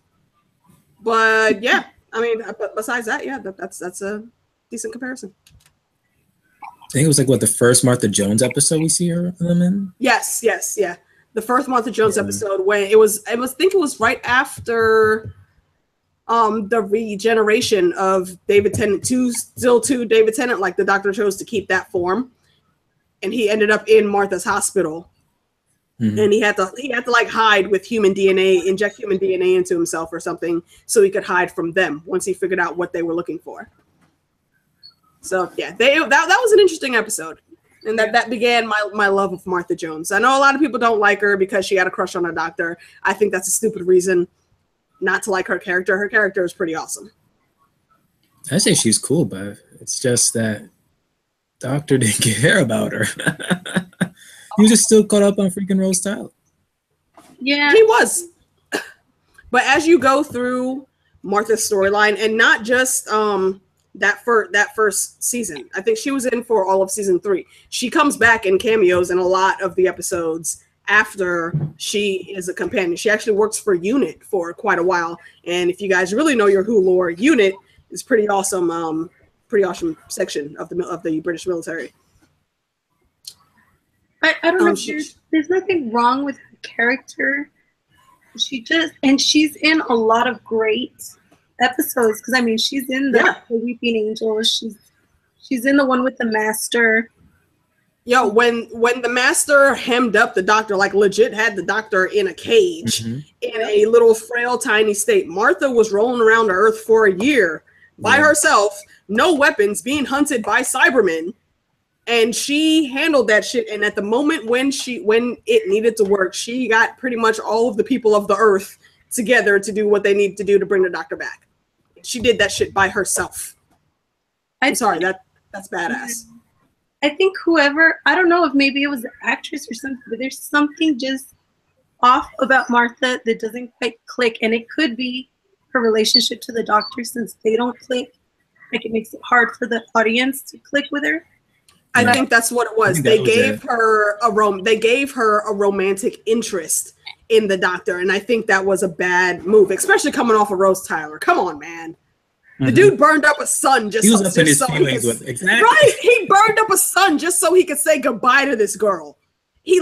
But yeah. I mean, but besides that, yeah, that's a decent comparison. I think it was like the first Martha Jones episode we see them in. Yes, yeah. The first Martha Jones episode when it was right after the regeneration of David Tennant to David Tennant. Like the doctor chose to keep that form, and he ended up in Martha's hospital. Mm-hmm. And he had to like hide with human DNA, inject human DNA into himself or something so he could hide from them once he figured out what they were looking for. So yeah, that was an interesting episode. And that began my love of Martha Jones. I know a lot of people don't like her because she had a crush on a doctor. I think that's a stupid reason not to like her character. Her character is pretty awesome. I say she's cool, but it's just that doctor didn't care about her. He was just still caught up on freaking Rose Tyler. Yeah. He was. But as you go through Martha's storyline, and not just that first season, I think she was in for all of season 3. She comes back in cameos in a lot of the episodes after she is a companion. She actually works for UNIT for quite a while. And if you guys really know your Who lore, UNIT is pretty awesome section of the British military. I don't know. There's nothing wrong with her character. She's in a lot of great episodes. Because I mean, she's in the Weeping Angel. She's in the one with the Master. Yo, when the Master hemmed up the doctor, like legit had the doctor in a cage in a little frail, tiny state. Martha was rolling around Earth for a year by herself, no weapons, being hunted by Cybermen. And she handled that shit. And at the moment when it needed to work, she got pretty much all of the people of the Earth together to do what they need to do to bring the doctor back. She did that shit by herself. I'm sorry, that's badass. I think whoever, I don't know if maybe it was the actress or something, but there's something just off about Martha that doesn't quite click. And it could be her relationship to the doctor, since they don't click. Like it makes it hard for the audience to click with her. I think that's what it was. They gave her a romantic interest in the doctor, and I think that was a bad move, especially coming off of Rose Tyler. Come on, man. The dude burned up a son just so he burned up a son just so he could say goodbye to this girl. He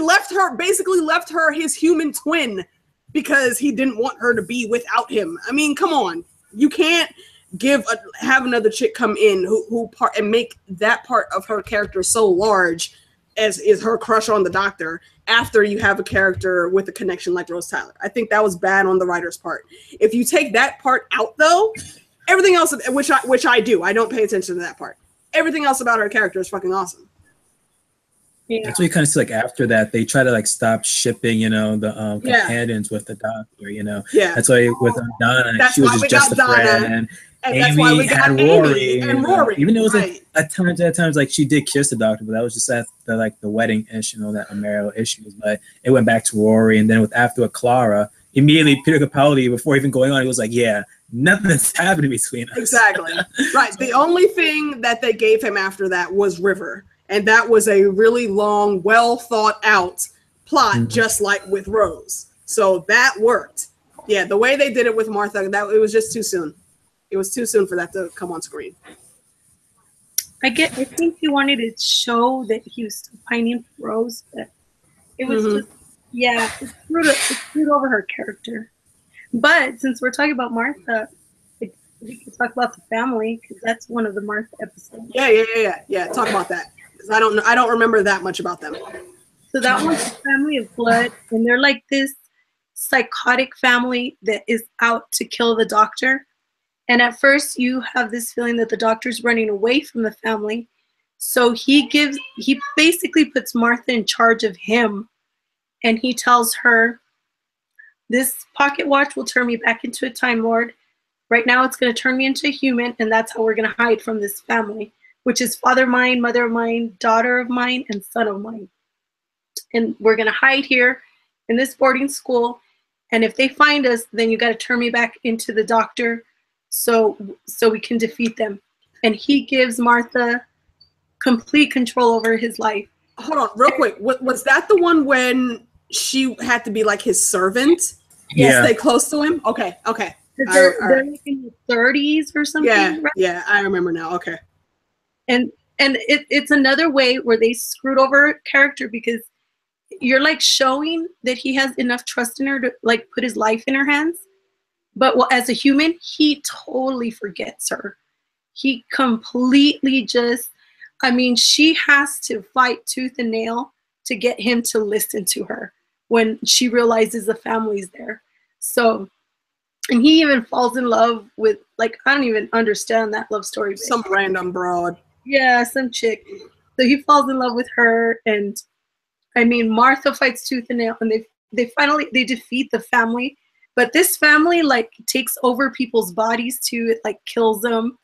basically left her his human twin because he didn't want her to be without him. I mean, come on. You can't have another chick come in who and make that part of her character so large as is her crush on the doctor after you have a character with a connection like Rose Tyler. I think that was bad on the writer's part. If you take that part out though, everything else, which I do, I don't pay attention to that part. Everything else about her character is fucking awesome. That's what you kind of see. Like after that, they try to like stop shipping, you know, the companions with the doctor. You know, that's why with Donna, she was just a friend. And Amy that's why we got had Rory and Rory. Even though it was like at times like she did kiss the doctor, but that was just at the wedding issue, you know, that Manaro issues. But it went back to Rory, and then with Clara, immediately Peter Capaldi, before even going on, he was like, "Yeah, nothing's happening between us." Exactly. Right. The only thing that they gave him after that was River, and that was a really long, well thought out plot, just like with Rose. So that worked. Yeah, the way they did it with Martha, it was just too soon. It was too soon for that to come on screen. I think he wanted to show that he was still pining for Rose, but it was just, it screwed over her character. But since we're talking about Martha, we can talk about the family, because that's one of the Martha episodes. Yeah. Talk about that, because I don't remember that much about them. So that one's a family of blood, and they're like this psychotic family that is out to kill the doctor. And at first you have this feeling that the doctor's running away from the family. So he basically puts Martha in charge of him. And he tells her, this pocket watch will turn me back into a Time Lord. Right now it's going to turn me into a human. And that's how we're going to hide from this family, which is father of mine, mother of mine, daughter of mine, and son of mine. And we're going to hide here in this boarding school. And if they find us, then you got to turn me back into the doctor, so we can defeat them. And he gives Martha complete control over his life. Hold on, real quick. Was that the one when she had to be like his servant? Yeah. Stay close to him? Okay. They're like in the 30s or something. Yeah, right? yeah, I remember now. Okay. And it's another way where they screwed over a character, because you're like showing that he has enough trust in her to like put his life in her hands. But as a human, he totally forgets her. He completely she has to fight tooth and nail to get him to listen to her when she realizes the family's there. So, and he even falls in love with, like, I don't even understand that love story. Some random broad. Yeah, some chick. So he falls in love with her, and I mean, Martha fights tooth and nail, and they finally defeat the family. But this family like takes over people's bodies too. It like kills them,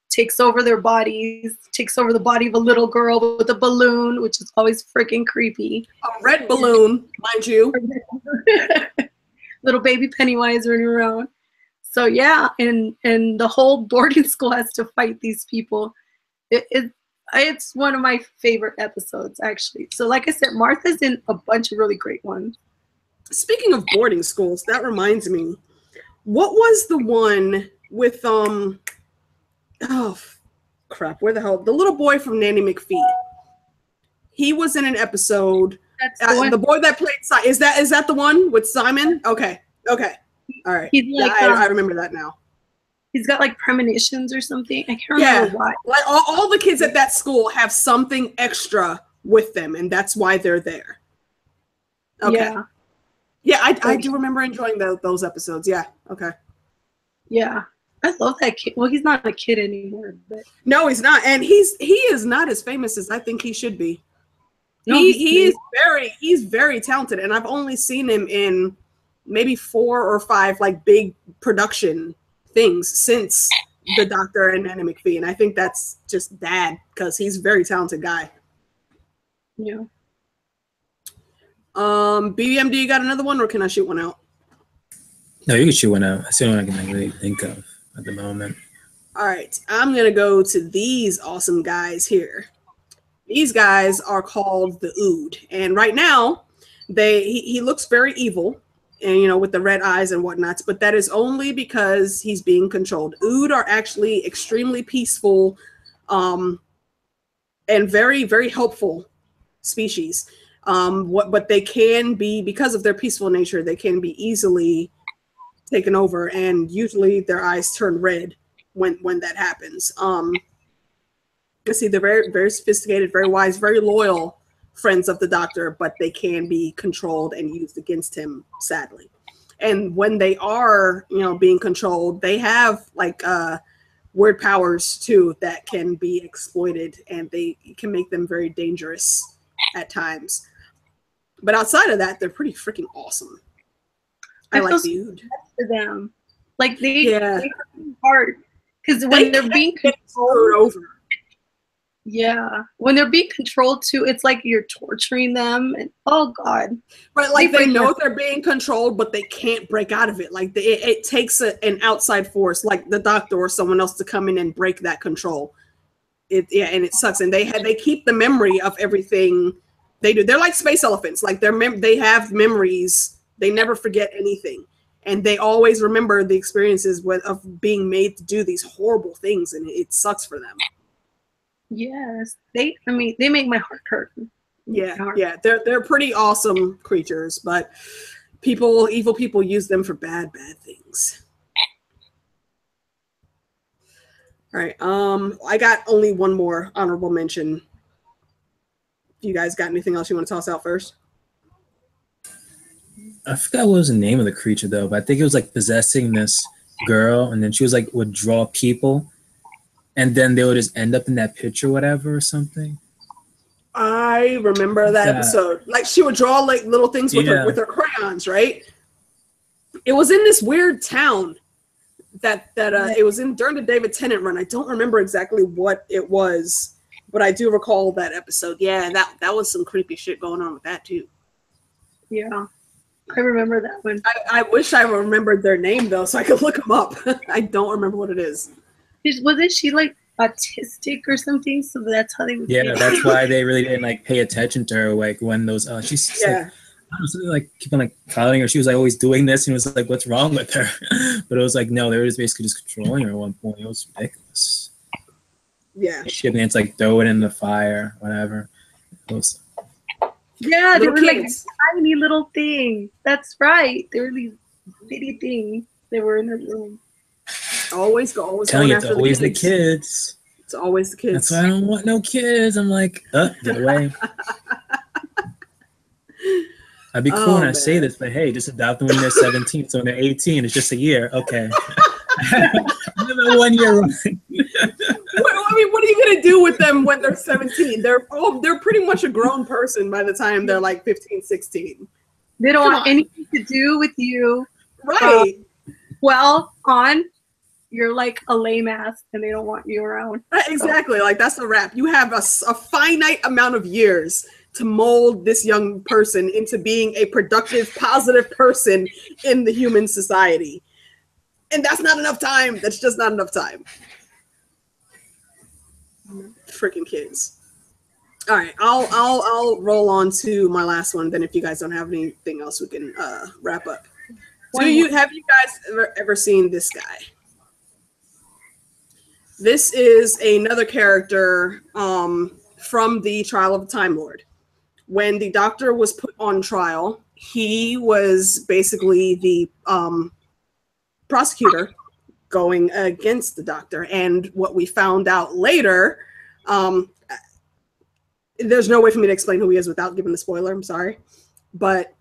takes over their bodies, takes over the body of a little girl with a balloon, which is always freaking creepy. A red balloon, mind you. Little baby Pennywise running around. So yeah, and the whole boarding school has to fight these people. It's one of my favorite episodes, actually. So like I said, Martha's in a bunch of really great ones. Speaking of boarding schools, that reminds me, what was the one with oh crap, where the hell, the little boy from Nanny McPhee? He was in an episode. That's the boy that played Simon. Is that the one with Simon? Okay, all right. He's like, I remember that now. He's got like premonitions or something. I can't remember why. Like all the kids at that school have something extra with them, and that's why they're there. Okay. Yeah, I do remember enjoying those episodes. Yeah. Okay. Yeah, I love that kid. Well, he's not a kid anymore, but no, he's not, and he is not as famous as I think he should be. No, he's very talented, and I've only seen him in maybe 4 or 5 like big production things since The Doctor and Nanny McPhee, and I think that's just bad because he's a very talented guy. Yeah. BBM, do you got another one, or can I shoot one out? No, you can shoot one out. That's the only one I can really think of at the moment. All right, I'm gonna go to these awesome guys here. These guys are called the Ood, and right now, he looks very evil, and with the red eyes and whatnot. But that is only because he's being controlled. Ood are actually extremely peaceful, and very, very helpful species. But they can be, because of their peaceful nature, they can be easily taken over, and usually their eyes turn red when that happens. Let's see, they're very, very sophisticated, very wise, very loyal friends of the Doctor, but they can be controlled and used against him, sadly. And when they are, being controlled, they have like weird powers too that can be exploited, and they can make them very dangerous at times. But outside of that, they're pretty freaking awesome. I like dude. For them, like they work hard because when they're being controlled over. Yeah, when they're being controlled too, it's like you're torturing them, and oh god. But like they know they're being controlled, but they can't break out of it. Like it takes an outside force, like the doctor or someone else, to come in and break that control. And it sucks. And they keep the memory of everything they do. They're like space elephants. Like they have memories. They never forget anything, and they always remember the experiences of being made to do these horrible things, and it sucks for them. Yes, they make my heart hurt. Yeah, they're pretty awesome creatures, but evil people use them for bad things. All right, I got only one more honorable mention. You guys got anything else you want to toss out first? I forgot what was the name of the creature though, but I think it was like possessing this girl, and then she was like would draw people. And then they would just end up in that picture, whatever, or something. I remember that episode. Like she would draw like little things with her crayons, right? It was in this weird town that it was in during the David Tennant run. I don't remember exactly what it was, but I do recall that episode. Yeah, that was some creepy shit going on with that too. Yeah, I remember that one. I wish I remembered their name though, so I could look them up. I don't remember what it is. Wasn't she like autistic or something? So that's how they would. Yeah, that's why they really didn't like pay attention to her. Like when those she's like, I don't know, like keep on like calling her. She was like always doing this, and it was like, what's wrong with her? But it was like no, they were just basically just controlling her at one point. It was ridiculous. Yeah, shit, man, it's like throw it in the fire, whatever. Yeah, they were like tiny little things. That's right. They were these bitty things. They were in the room. Always telling you, it's always the kids. It's always the kids. That's why I don't want no kids. I'm like, get away. I'd be cool when I say this, but hey, just adopt them when they're 17. So when they're 18, it's just a year. Okay. 1 year. I mean, what are you gonna do with them when they're 17? They're pretty much a grown person by the time they're like 15, 16. They don't want anything to do with you. Right. You're like a lame ass and they don't want you around. Exactly. So. Like that's a wrap. You have a finite amount of years to mold this young person into being a productive, positive person in the human society. And that's not enough time. That's just not enough time. Freaking kids. All right. I'll roll on to my last one. Then if you guys don't have anything else, we can wrap up. Have you guys ever seen this guy? This is another character from the Trial of the Time Lord. When the Doctor was put on trial, he was basically the prosecutor going against the Doctor. And what we found out later, there's no way for me to explain who he is without giving the spoiler. I'm sorry. But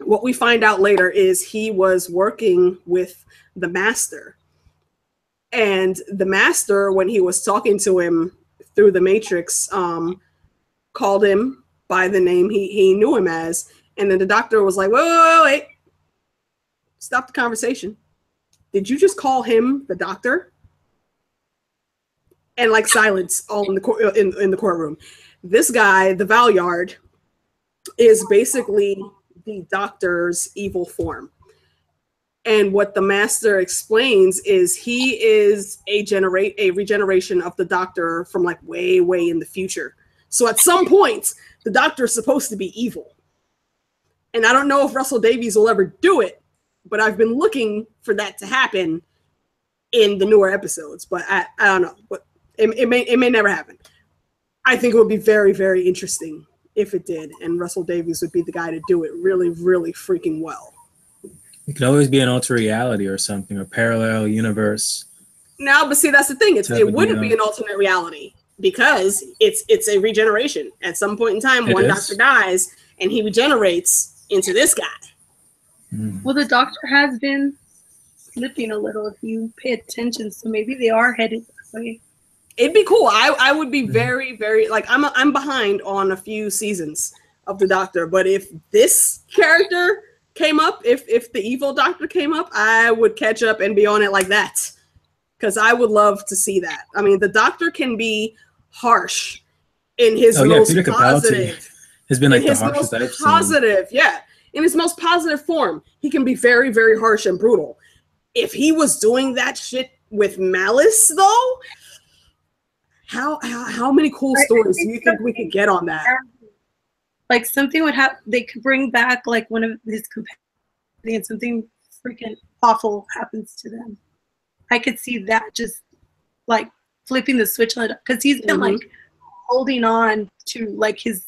what we find out later is he was working with the Master. And the Master, when he was talking to him through the Matrix, called him by the name he knew him as. And then the Doctor was like, wait. Stop the conversation. Did you just call him the Doctor? And like silence all in the courtroom. This guy, the Valyard, is basically the Doctor's evil form. And what the Master explains is he is a regeneration of the Doctor from like way, way in the future. So at some point, the Doctor is supposed to be evil. And I don't know if Russell Davies will ever do it, but I've been looking for that to happen in the newer episodes. But I don't know. But it may never happen. I think it would be very, very interesting if it did. And Russell Davies would be the guy to do it really, really freaking well. It could always be an alter reality or something, a parallel universe. No, but see, that's the thing. It wouldn't be an alternate reality because it's a regeneration. At some point in time, one Doctor dies and he regenerates into this guy. Mm. Well, the Doctor has been slipping a little if you pay attention, so maybe they are headed that way. It'd be cool. I would be very, very like I'm behind on a few seasons of the Doctor, but if this character came up, if the evil Doctor came up, I would catch up and be on it like that. Because I would love to see that. I mean, the Doctor can be harsh in his most positive. Has been like in his most positive, yeah. In his most positive form, he can be very, very harsh and brutal. If he was doing that shit with malice, though, how many cool stories do you think we could get on that? Like something would happen. They could bring back like one of his companions. Something freaking awful happens to them. I could see that just like flipping the switch on it because he's been like holding on to like his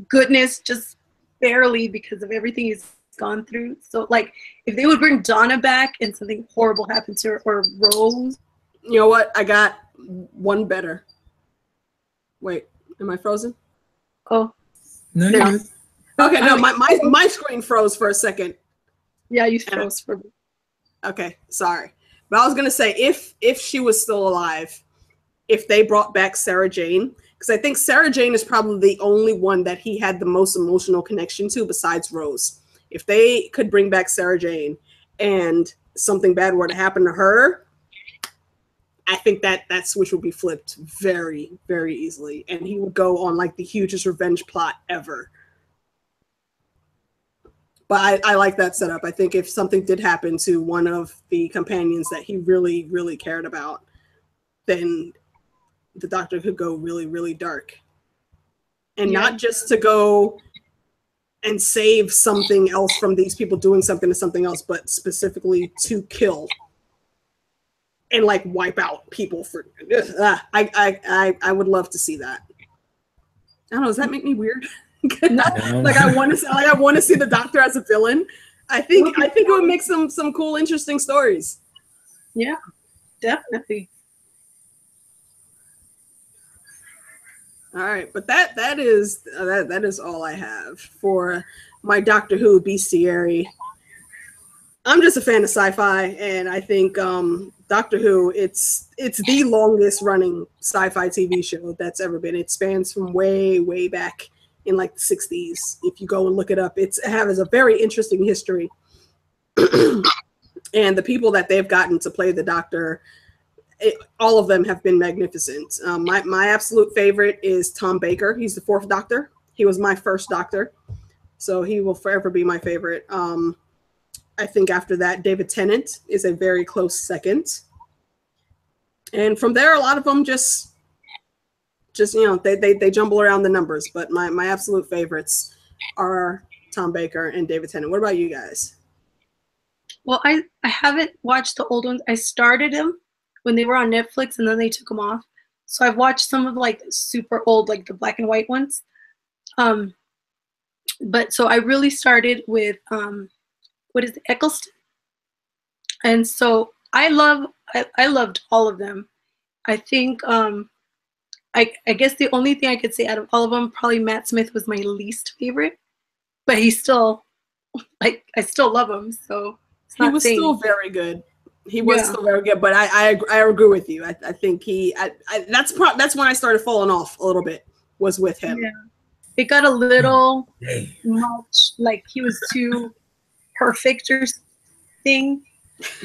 goodness just barely because of everything he's gone through. So like if they would bring Donna back and something horrible happened to her, or Rose. You know what? I got one better. Wait, am I frozen? Oh. No. Okay, no, my screen froze for a second. Yeah, you froze for me. Okay, sorry. But I was gonna say if she was still alive, if they brought back Sarah Jane, because I think Sarah Jane is probably the only one that he had the most emotional connection to besides Rose. If they could bring back Sarah Jane and something bad were to happen to her, I think that switch would be flipped very, very easily. And he would go on like the hugest revenge plot ever. But I like that setup. I think if something did happen to one of the companions that he really, really cared about, then the Doctor could go really, really dark. And not just to go and save something else from these people doing something to something else, but specifically to kill and like wipe out people for. I would love to see that. I don't know. Does that make me weird? Like I want to see the Doctor as a villain. I think it would make some cool, interesting stories. Yeah, definitely. All right, but that is all I have for my Doctor Who bestiary. I'm just a fan of sci-fi, and I think Doctor Who it's the longest running sci-fi TV show that's ever been. It spans from way back in like the 60s. If you go and look it up, it has a very interesting history. And the people that they've gotten to play the Doctor, all of them have been magnificent. My absolute favorite is Tom Baker. He's the 4th Doctor. He was my first Doctor, so he will forever be my favorite. I think after that, David Tennant is a very close second. And from there, a lot of them just you know, they jumble around the numbers. But my absolute favorites are Tom Baker and David Tennant. What about you guys? Well, I haven't watched the old ones. I started them when they were on Netflix, and then they took them off. So I've watched some of like super old, like the black and white ones. But so I really started with what is it, Eccleston? And so I loved all of them. I think I guess the only thing I could say out of all of them, probably Matt Smith was my least favorite, but he's still like I still love him. So he was still very good. He was still very good, but I agree with you. I think that's when I started falling off a little bit, was with him. Yeah. It got a little much, like he was too perfect or something.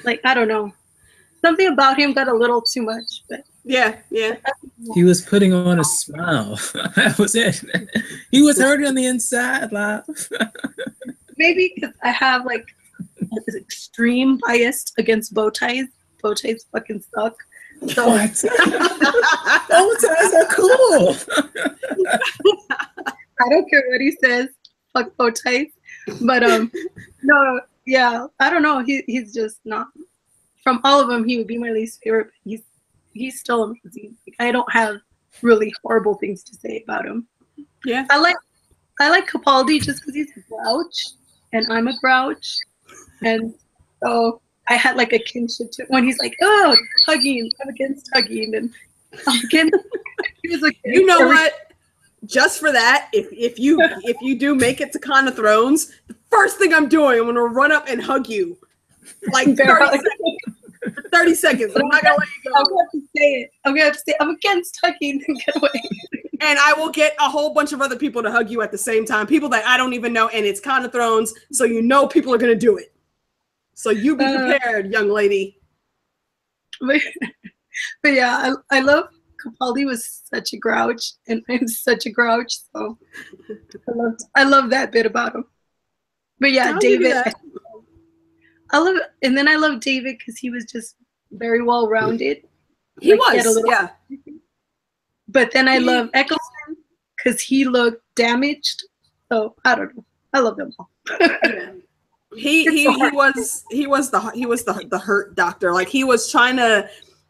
Like I don't know, something about him got a little too much. But yeah. He was putting on a smile. That was it. He was hurting on the inside, Lav. Maybe because I have like an extreme bias against bow ties. Bow ties fucking suck. So What? Bow ties are cool. I don't care what he says. Fuck bow ties. But no, yeah, I don't know. He's just not. From all of them, he would be my least favorite. But he's still amazing. Like, I don't have really horrible things to say about him. Yeah, I like Capaldi just because he's a grouch, and I'm a grouch, and so I had like a kinship to when he's like, oh, hugging. I'm against hugging, and I'm against. He was like, you know what? Just for that, if you do make it to Con of Thrones, the first thing I'm doing, I'm gonna run up and hug you, like 30 seconds. 30 seconds. I'm not gonna let you go. I'm going to say it. I'm going to say I'm against hugging and get away. And I will get a whole bunch of other people to hug you at the same time. People that I don't even know, and it's Con of Thrones, so you know people are gonna do it. So you be prepared, young lady. But yeah, I love Capaldi was such a grouch, and I'm such a grouch, so I love that bit about him. But yeah, David, I love it, and then I love David because he was just very well rounded. He was, yeah. But then I love Eccleston because he looked damaged. So I don't know. I love them all. He was the hurt doctor. Like he was trying to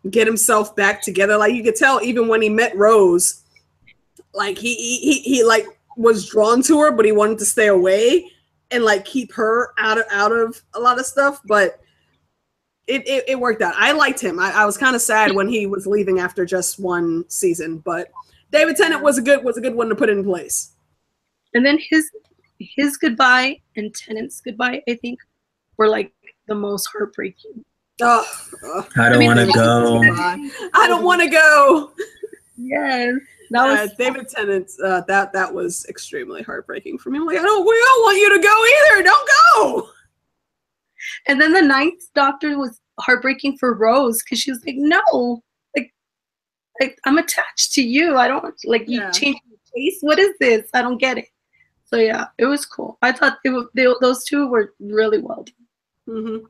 get himself back together. Like you could tell even when he met Rose, like he like was drawn to her, but he wanted to stay away and like keep her out of a lot of stuff. But it worked out. I liked him. I was kind of sad when he was leaving after just one season, but David Tennant was a good one to put in place. And then his goodbye and Tennant's goodbye, I think, were like the most heartbreaking. I don't want to go. I don't want to go. Yes, that was David Tennant's. That was extremely heartbreaking for me. I'm like, we don't want you to go either. Don't go. And then the Ninth Doctor was heartbreaking for Rose because she was like, no, like I'm attached to you. I don't like you changed your face. What is this? I don't get it. So yeah, it was cool. I thought those two were really well done. Mm-hmm.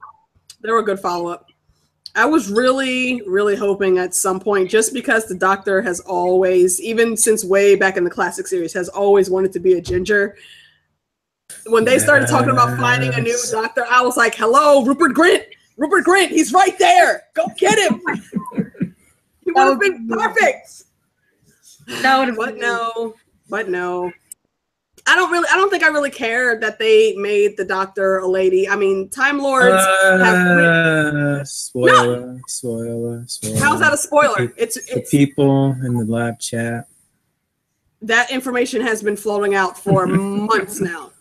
They were a good follow-up. I was really, really hoping at some point, just because the Doctor has always, even since way back in the classic series, has always wanted to be a ginger. When they started talking about finding a new Doctor, I was like, hello, Rupert Grint. Rupert Grint, he's right there. Go get him. He would have been perfect. But no. I don't think I really care that they made the Doctor a lady. I mean, Time Lords have spoiler. How's that a spoiler? It's people in the live chat. That information has been floating out for months now.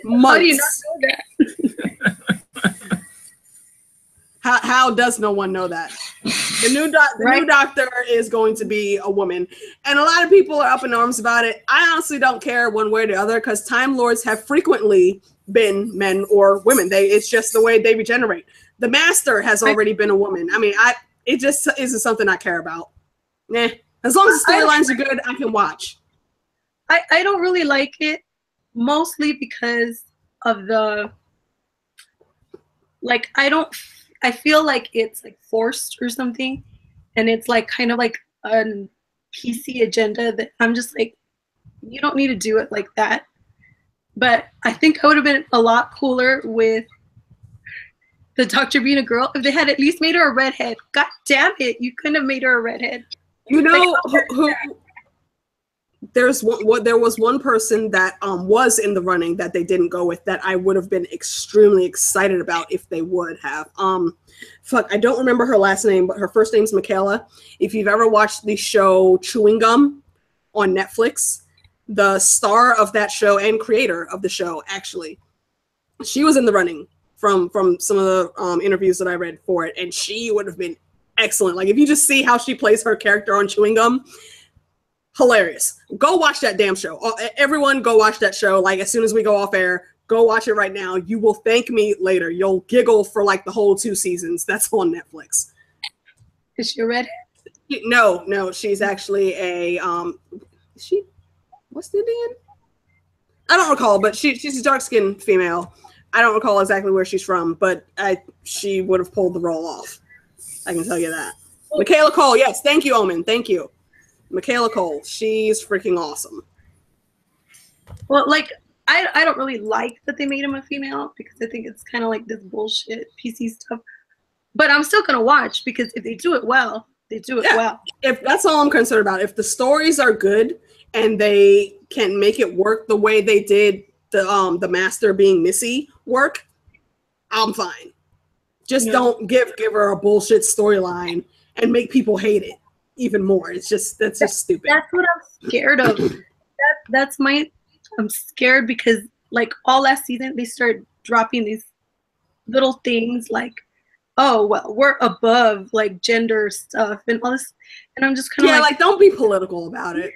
Months. How do you not know that? How does no one know that? The new Doctor is going to be a woman. And a lot of people are up in arms about it. I honestly don't care one way or the other because Time Lords have frequently been men or women. It's just the way they regenerate. The Master has already been a woman. I mean, it just isn't something I care about. Nah. As long as the storylines are good, I can watch. I don't really like it, mostly because of the, like, I feel like it's like forced or something, and it's like kind of like a PC agenda that I'm just like, you don't need to do it like that. But I think I would have been a lot cooler with the Doctor being a girl if they had at least made her a redhead. God damn it, you couldn't have made her a redhead. You know who there was one person that was in the running that they didn't go with that I would have been extremely excited about if they would have. I don't remember her last name, but her first name's Michaela. If you've ever watched the show Chewing Gum on Netflix, the star of that show and creator of the show, actually, she was in the running from some of the interviews that I read for it, and she would have been excellent. Like if you just see how she plays her character on Chewing Gum, hilarious. Go watch that damn show. Everyone go watch that show. Like as soon as we go off air, go watch it right now. You will thank me later. You'll giggle for like the whole 2 seasons. That's on Netflix. Is she a redhead? No, she's actually a is she West Indian? I don't recall, but she's a dark-skinned female. I don't recall exactly where she's from, but she would have pulled the role off. I can tell you that. Michaela Cole, yes, thank you, Omen. Thank you. Michaela Cole, she's freaking awesome. Well, like, I don't really like that they made him a female because I think it's kind of like this bullshit PC stuff. But I'm still going to watch because if they do it well, they do it well. If that's all I'm concerned about. If the stories are good and they can make it work the way they did the Master being Missy work, I'm fine. Just don't give her a bullshit storyline and make people hate it even more. That's just stupid. That's what I'm scared of. I'm scared because like all last season they started dropping these little things like, oh well, we're above like gender stuff and all this, and I'm just kind of like don't be political about it.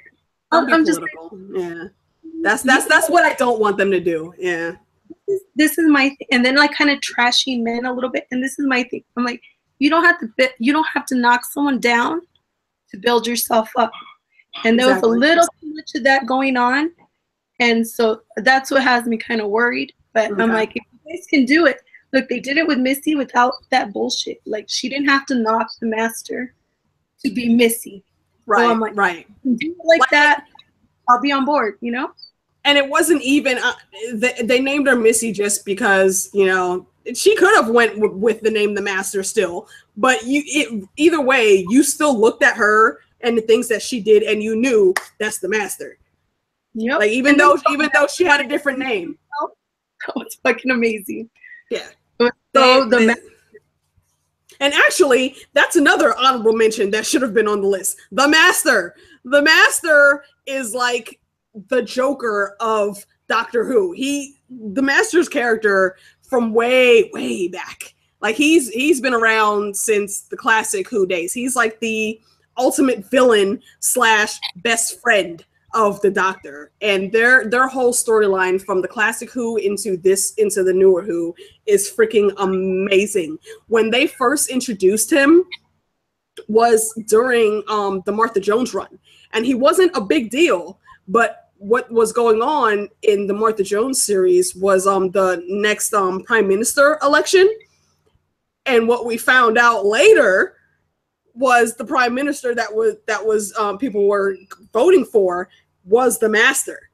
Don't be political. Yeah, that's what I don't want them to do. Yeah, this is my thing. And then like kind of trashing men a little bit, and this is my thing. I'm like, you don't have to knock someone down to build yourself up. And there was a little too much of that going on, and so that's what has me kind of worried. But I'm like, if you guys can do it, look, they did it with Missy without that bullshit. Like, she didn't have to knock the master to be Missy. Right, so I'm like, right. Do it like that, I'll be on board, you know? And it wasn't even, they named her Missy just because, you know, she could have went with the name the master still. But either way, you still looked at her and the things that she did and you knew that's the master. Yep. Like, even though she had a different name. That was fucking amazing. Yeah. So and actually, that's another honorable mention that should have been on the list. The Master. The Master is like the Joker of Doctor Who. The Master's character from way, way back. Like, he's been around since the classic Who days. He's like the ultimate villain / best friend of the Doctor, and their whole storyline from the classic Who into the newer Who is freaking amazing. When they first introduced him was during the Martha Jones run, and he wasn't a big deal, but what was going on in the Martha Jones series was the next prime minister election, and what we found out later was the prime minister that was people were voting for was the Master.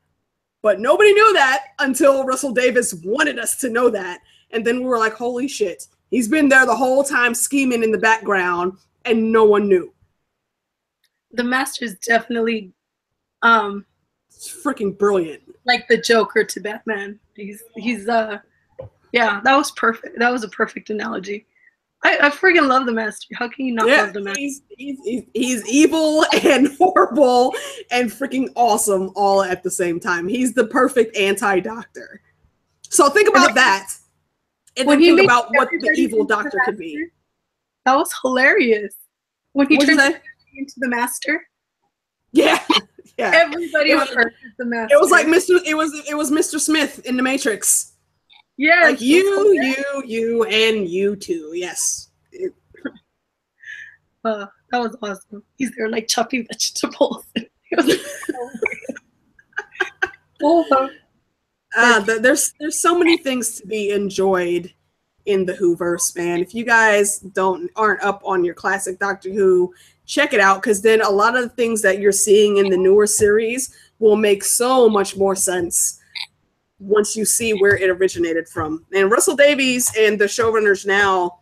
But nobody knew that until Russell Davis wanted us to know that. And then we were like, holy shit, he's been there the whole time scheming in the background and no one knew. The Master's definitely it's freaking brilliant. Like the Joker to Batman. He's yeah, that was perfect. That was a perfect analogy. I freaking love the Master. How can you not love the Master? He's evil and horrible and freaking awesome all at the same time. He's the perfect anti-Doctor. So think about that. And then think about what the evil Doctor could be. That was hilarious. When he turned into the Master. Yeah. Yeah. Everybody on Earth is the Master. It was like it was Mr. Smith in the Matrix. Yeah, like you, and you too. Yes. That was awesome. He's there like chopping vegetables. There's so many things to be enjoyed in the Whoverse, man. If you guys aren't up on your classic Doctor Who, check it out, because then a lot of the things that you're seeing in the newer series will make so much more sense once you see where it originated from. And Russell Davies and the showrunners now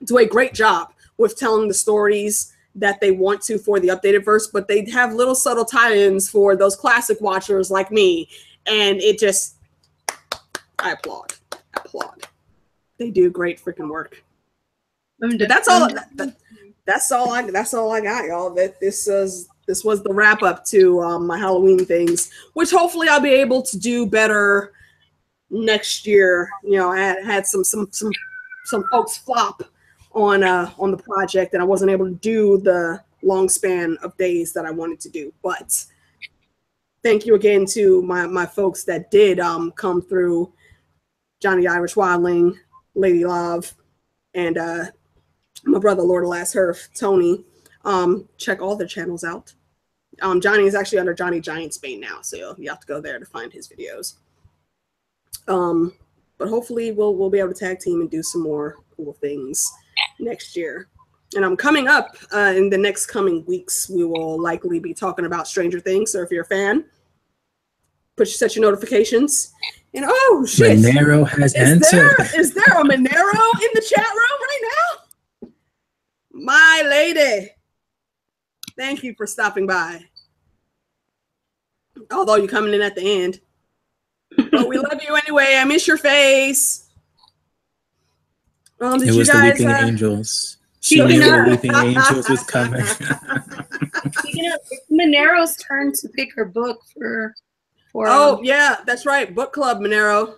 do a great job with telling the stories that they want to for the updated verse, but they have little subtle tie-ins for those classic watchers like me. And it just, I applaud. They do great freaking work. That's all I got, y'all. This was the wrap up to my Halloween things, which hopefully I'll be able to do better next year. You know, I had some folks flop on the project, and I wasn't able to do the long span of days that I wanted to do. But thank you again to my folks that did come through: Johnny Irish Wildling, Lady Love, and my brother Lord of Last Herf, Tony. Check all their channels out. Johnny is actually under Johnny Giant Spain now, so you have to go there to find his videos. But hopefully we'll be able to tag team and do some more cool things next year. And I'm coming up in the next coming weeks. We will likely be talking about Stranger Things. So if you're a fan, set your notifications. And oh shit, Manaro has entered. Is there a Manaro in the chat room right now? My lady, thank you for stopping by. Although you're coming in at the end. But we love you anyway. I miss your face. It was the Weeping Angels. She knew the Weeping Angels was coming. Speaking of, it's Manaro's turn to pick her book for oh, yeah, that's right. Book club, Manaro.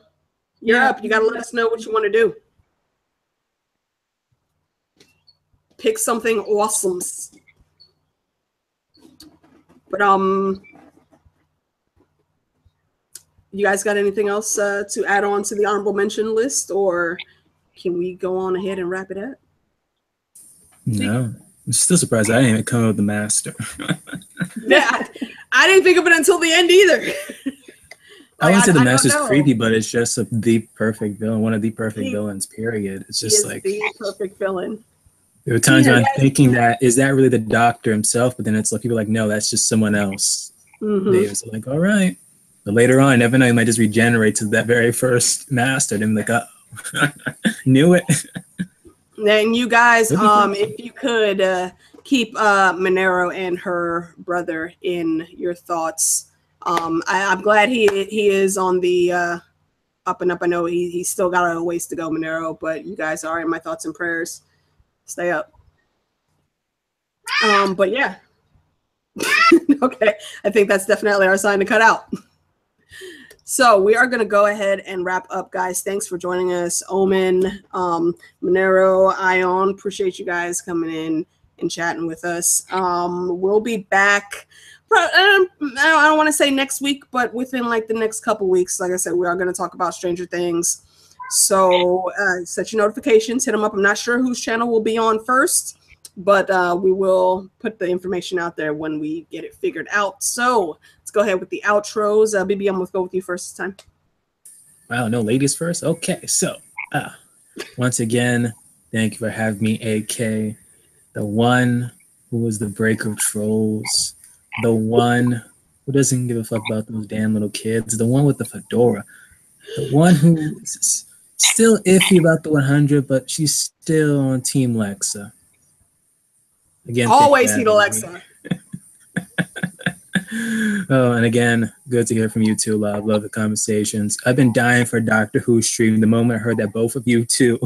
You're up. You got to let us know what you want to do. pick something awesome. But you guys got anything else to add on to the honorable mention list, or can we go on ahead and wrap it up? No, I'm still surprised I didn't even come up with the master. Yeah, I didn't think of it until the end either. I wouldn't say the master's creepy, but it's just the perfect villain, one of the perfect villains, period. It's just like the perfect villain. There were times when I'm thinking that, is that really the doctor himself? But then it's like people are like, no, that's just someone else. They was like, all right. But later on, never know, you might just regenerate to that very first master. Then like, knew it. Then you guys, if you could keep Manaro and her brother in your thoughts. I'm glad he is on the up and up. I know he's still got a ways to go, Manaro, but you guys are in my thoughts and prayers. Stay up. But yeah. Okay, I think that's definitely our sign to cut out. So we are going to go ahead and wrap up, guys. Thanks for joining us. Omen, Manaro, Ion, appreciate you guys coming in and chatting with us. We'll be back. I don't want to say next week, but within like the next couple weeks. Like I said, we are going to talk about Stranger Things. So set your notifications, hit them up. I'm not sure whose channel will be on first, but we will put the information out there when we get it figured out. So let's go ahead with the outros. BBM, let's go with you first this time. Wow, no ladies first? Okay, so once again, thank you for having me, AK. The one who was the breaker of trolls. The one who doesn't give a fuck about those damn little kids. The one with the fedora. The one who's still iffy about the 100, but she's still on Team Lexa. Again, always Team Lexa. Oh, and again, good to hear from you too, Love. Love the conversations. I've been dying for a Doctor Who stream. The moment I heard that both of you two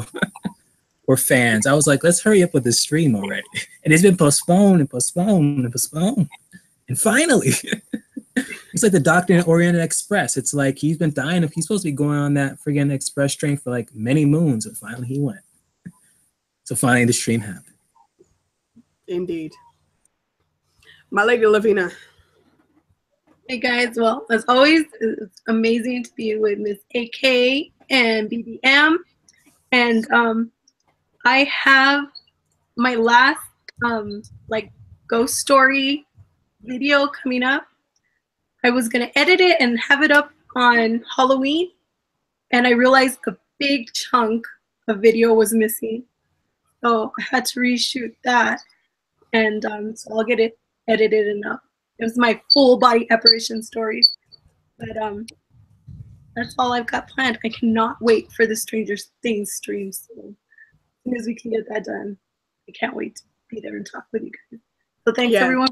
were fans, I was like, let's hurry up with this stream already. And it's been postponed and postponed and postponed. And finally, it's like the Doctor in Orient Express. It's like he's been dying. If he's supposed to be going on that friggin' express train for like many moons, and finally he went. So finally the stream happened. Indeed. My lady Lavina. Hey guys, well, as always, it's amazing to be with Miss AK and BBM. And I have my last like ghost story video coming up. I was gonna edit it and have it up on Halloween, and I realized a big chunk of video was missing. So I had to reshoot that, and so I'll get it edited and up. It was my full body apparition story. But that's all I've got planned. I cannot wait for the Stranger Things stream. So as soon as we can get that done, I can't wait to be there and talk with you guys. So thanks everyone.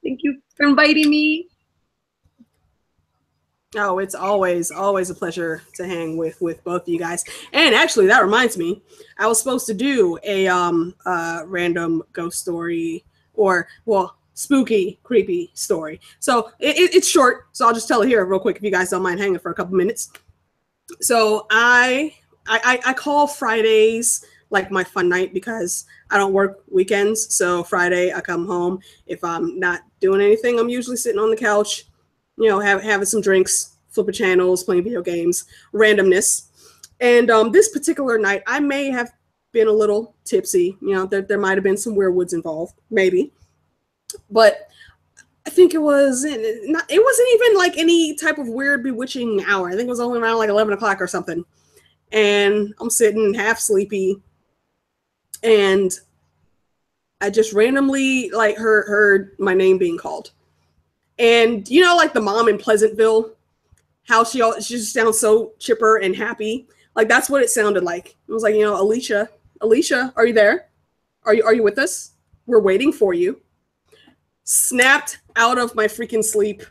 Thank you for inviting me. Oh, it's always a pleasure to hang with both of you guys. And actually, that reminds me, I was supposed to do a random ghost story, or well, spooky, creepy story. So it's short, so I'll just tell it here real quick if you guys don't mind hanging for a couple minutes. So I call Fridays like my fun night because I don't work weekends. So Friday I come home. If I'm not doing anything, I'm usually sitting on the couch, you know, having some drinks, flipping channels, playing video games, randomness. And this particular night, I may have been a little tipsy. You know, there might have been some werewoods involved, maybe. But I think it wasn't even like any type of weird bewitching hour. I think it was only around like 11 o'clock or something. And I'm sitting half sleepy, and I just randomly like heard my name being called. And you know, like the mom in Pleasantville, how she just sounds so chipper and happy. Like that's what it sounded like. It was like, you know, Alicia, are you there? Are you with us? We're waiting for you. Snapped out of my freaking sleep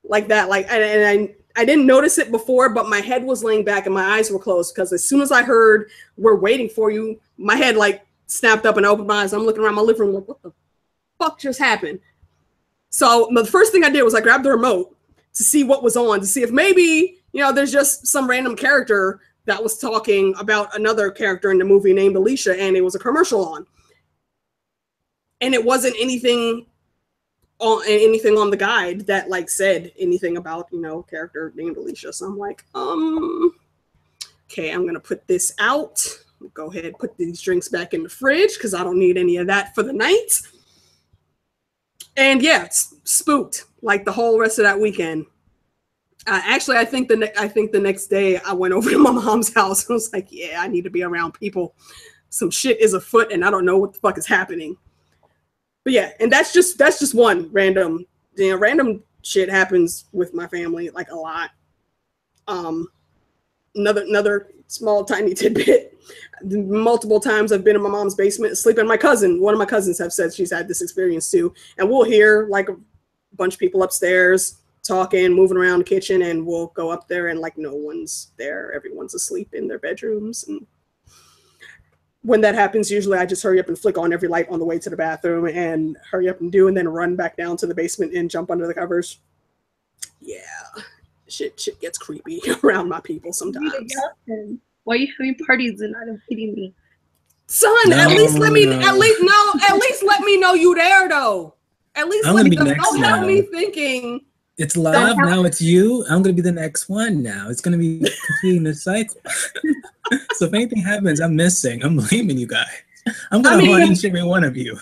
like that. Like, and I didn't notice it before, but my head was laying back and my eyes were closed because as soon as I heard "we're waiting for you," my head like snapped up and I opened my eyes. I'm looking around my living room like, what the fuck just happened? So the first thing I did was I grabbed the remote to see what was on, to see if maybe, you know, there's just some random character that was talking about another character in the movie named Alicia, and it was a commercial on. And it wasn't anything on the guide that like said anything about, you know, character named Alicia. So I'm like, okay, I'm gonna put this out. Go ahead, put these drinks back in the fridge because I don't need any of that for the night. And yeah, it's spooked like the whole rest of that weekend. Actually, I think the next day I went over to my mom's house and was like, yeah, I need to be around people. Some shit is afoot and I don't know what the fuck is happening. But yeah, and that's just one random, you know, random shit happens with my family like a lot. Another small tiny tidbit. Multiple times I've been in my mom's basement, sleeping. My cousin, one of my cousins have said she's had this experience too. And we'll hear like a bunch of people upstairs talking, moving around the kitchen, and we'll go up there and like no one's there. Everyone's asleep in their bedrooms. And when that happens, usually I just hurry up and flick on every light on the way to the bathroom and hurry up and do, and then run back down to the basement and jump under the covers. Yeah, shit gets creepy around my people sometimes. Why are you having parties and not inviting me? Son, at least let me know you there though. At least let me don't have me thinking. It's live now. It's you. I'm gonna be the next one now. It's gonna be completing the cycle. So if anything happens, I'm missing. I'm blaming you guys. I'm gonna haunt each and every one of you.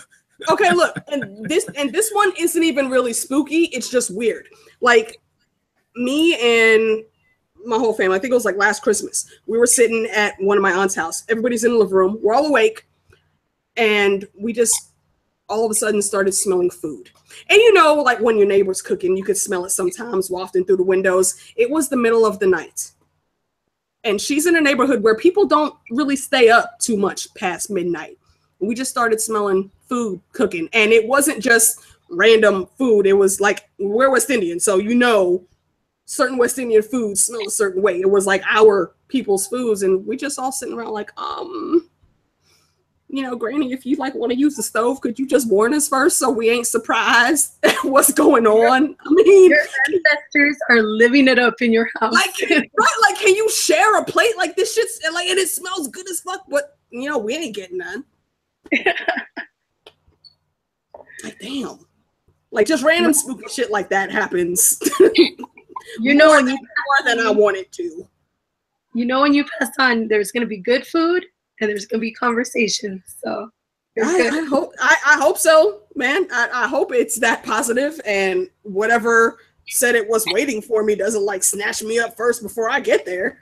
Okay, look, and this one isn't even really spooky. It's just weird. Like me and my whole family. I think it was like last Christmas. We were sitting at one of my aunt's house. Everybody's in the living room. We're all awake, and we just all of a sudden started smelling food. And you know, like when your neighbor's cooking, you could smell it sometimes wafting through the windows. It was the middle of the night. And she's in a neighborhood where people don't really stay up too much past midnight. And we just started smelling food cooking. And it wasn't just random food. It was like, we're West Indian. So, you know, certain West Indian foods smell a certain way. It was like our people's foods. And we just all sitting around like, you know, Granny, if you like want to use the stove, could you just warn us first so we ain't surprised at what's going on? I mean, your ancestors are living it up in your house. Like, right? Like, can you share a plate? Like this shit's like, and it smells good as fuck, but you know, we ain't getting none. Like, damn. Like just random spooky shit like that happens. You know, when you more than I wanted to. You know, when you pass on, there's gonna be good food. And there's gonna be conversation. So I hope so, man. I hope it's that positive, and whatever said it was waiting for me doesn't like snatch me up first before I get there.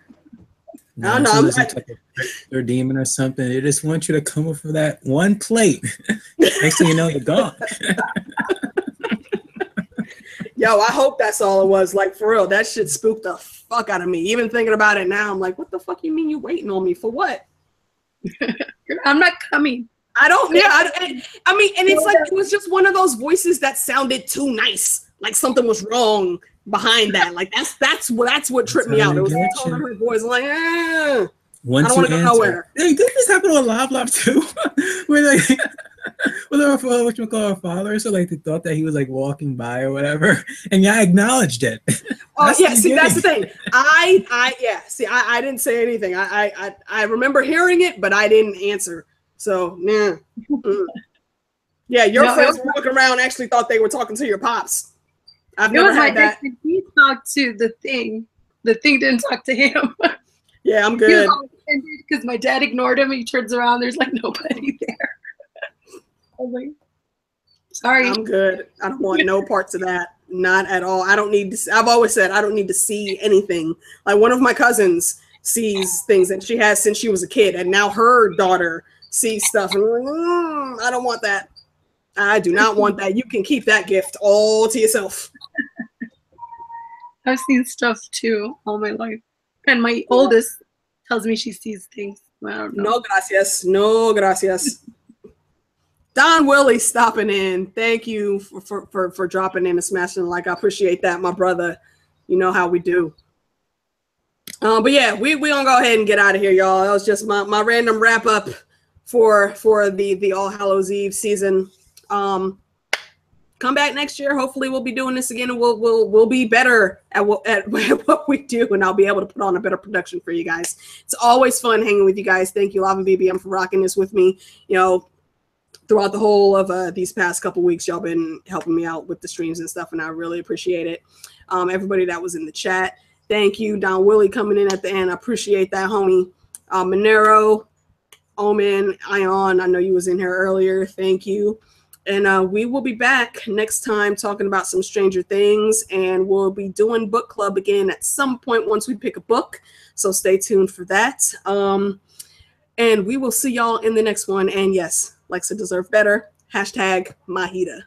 No, I'm like a demon or something. They just want you to come up for that one plate. Next thing you know, you're gone. Yo, I hope that's all it was. Like for real, that shit spooked the fuck out of me. Even thinking about it now, I'm like, what the fuck you mean you waiting on me for what? I'm not coming. I don't. Yeah, I mean, and it's like it was just one of those voices that sounded too nice, like something was wrong behind that. Like that's what tripped me out. It was the tone of her voice, like, I don't want to go nowhere. Hey, did this happen on LavLav too? Where like, our father, so like they thought that he was like walking by or whatever, and yeah, I acknowledged it. Oh yeah, see that's the thing. I didn't say anything. I remember hearing it, but I didn't answer. So yeah, yeah, your friends walking around actually thought they were talking to your pops. I've never had that. He talked to the thing. The thing didn't talk to him. Yeah, I'm good. Because my dad ignored him. He turns around. There's like nobody there. I was like, sorry. I'm good. I don't want no parts of that. Not at all. I don't need to. I've always said I don't need to see anything. Like one of my cousins sees things that she has since she was a kid, and now her daughter sees stuff. And I don't want that. I do not want that. You can keep that gift all to yourself. I've seen stuff too all my life, and my oldest tells me she sees things. I don't know. No gracias. No gracias. Don Willie stopping in. Thank you for dropping in and smashing like. I appreciate that, my brother. You know how we do. But yeah, we gonna go ahead and get out of here, y'all. That was just my random wrap up for the All Hallows Eve season. Come back next year. Hopefully we'll be doing this again, and we'll be better at what we do, and I'll be able to put on a better production for you guys. It's always fun hanging with you guys. Thank you, LavLav BBM, for rocking this with me. You know, throughout the whole of these past couple weeks. Y'all been helping me out with the streams and stuff, and I really appreciate it. Everybody that was in the chat, thank you. Don Willie coming in at the end, I appreciate that, homie. Manaro, Omen, Ion, I know you was in here earlier, thank you. And we will be back next time talking about some Stranger Things, and we'll be doing book club again at some point once we pick a book, so stay tuned for that. And we will see y'all in the next one. And yes, Lexa deserve better. #Mahita.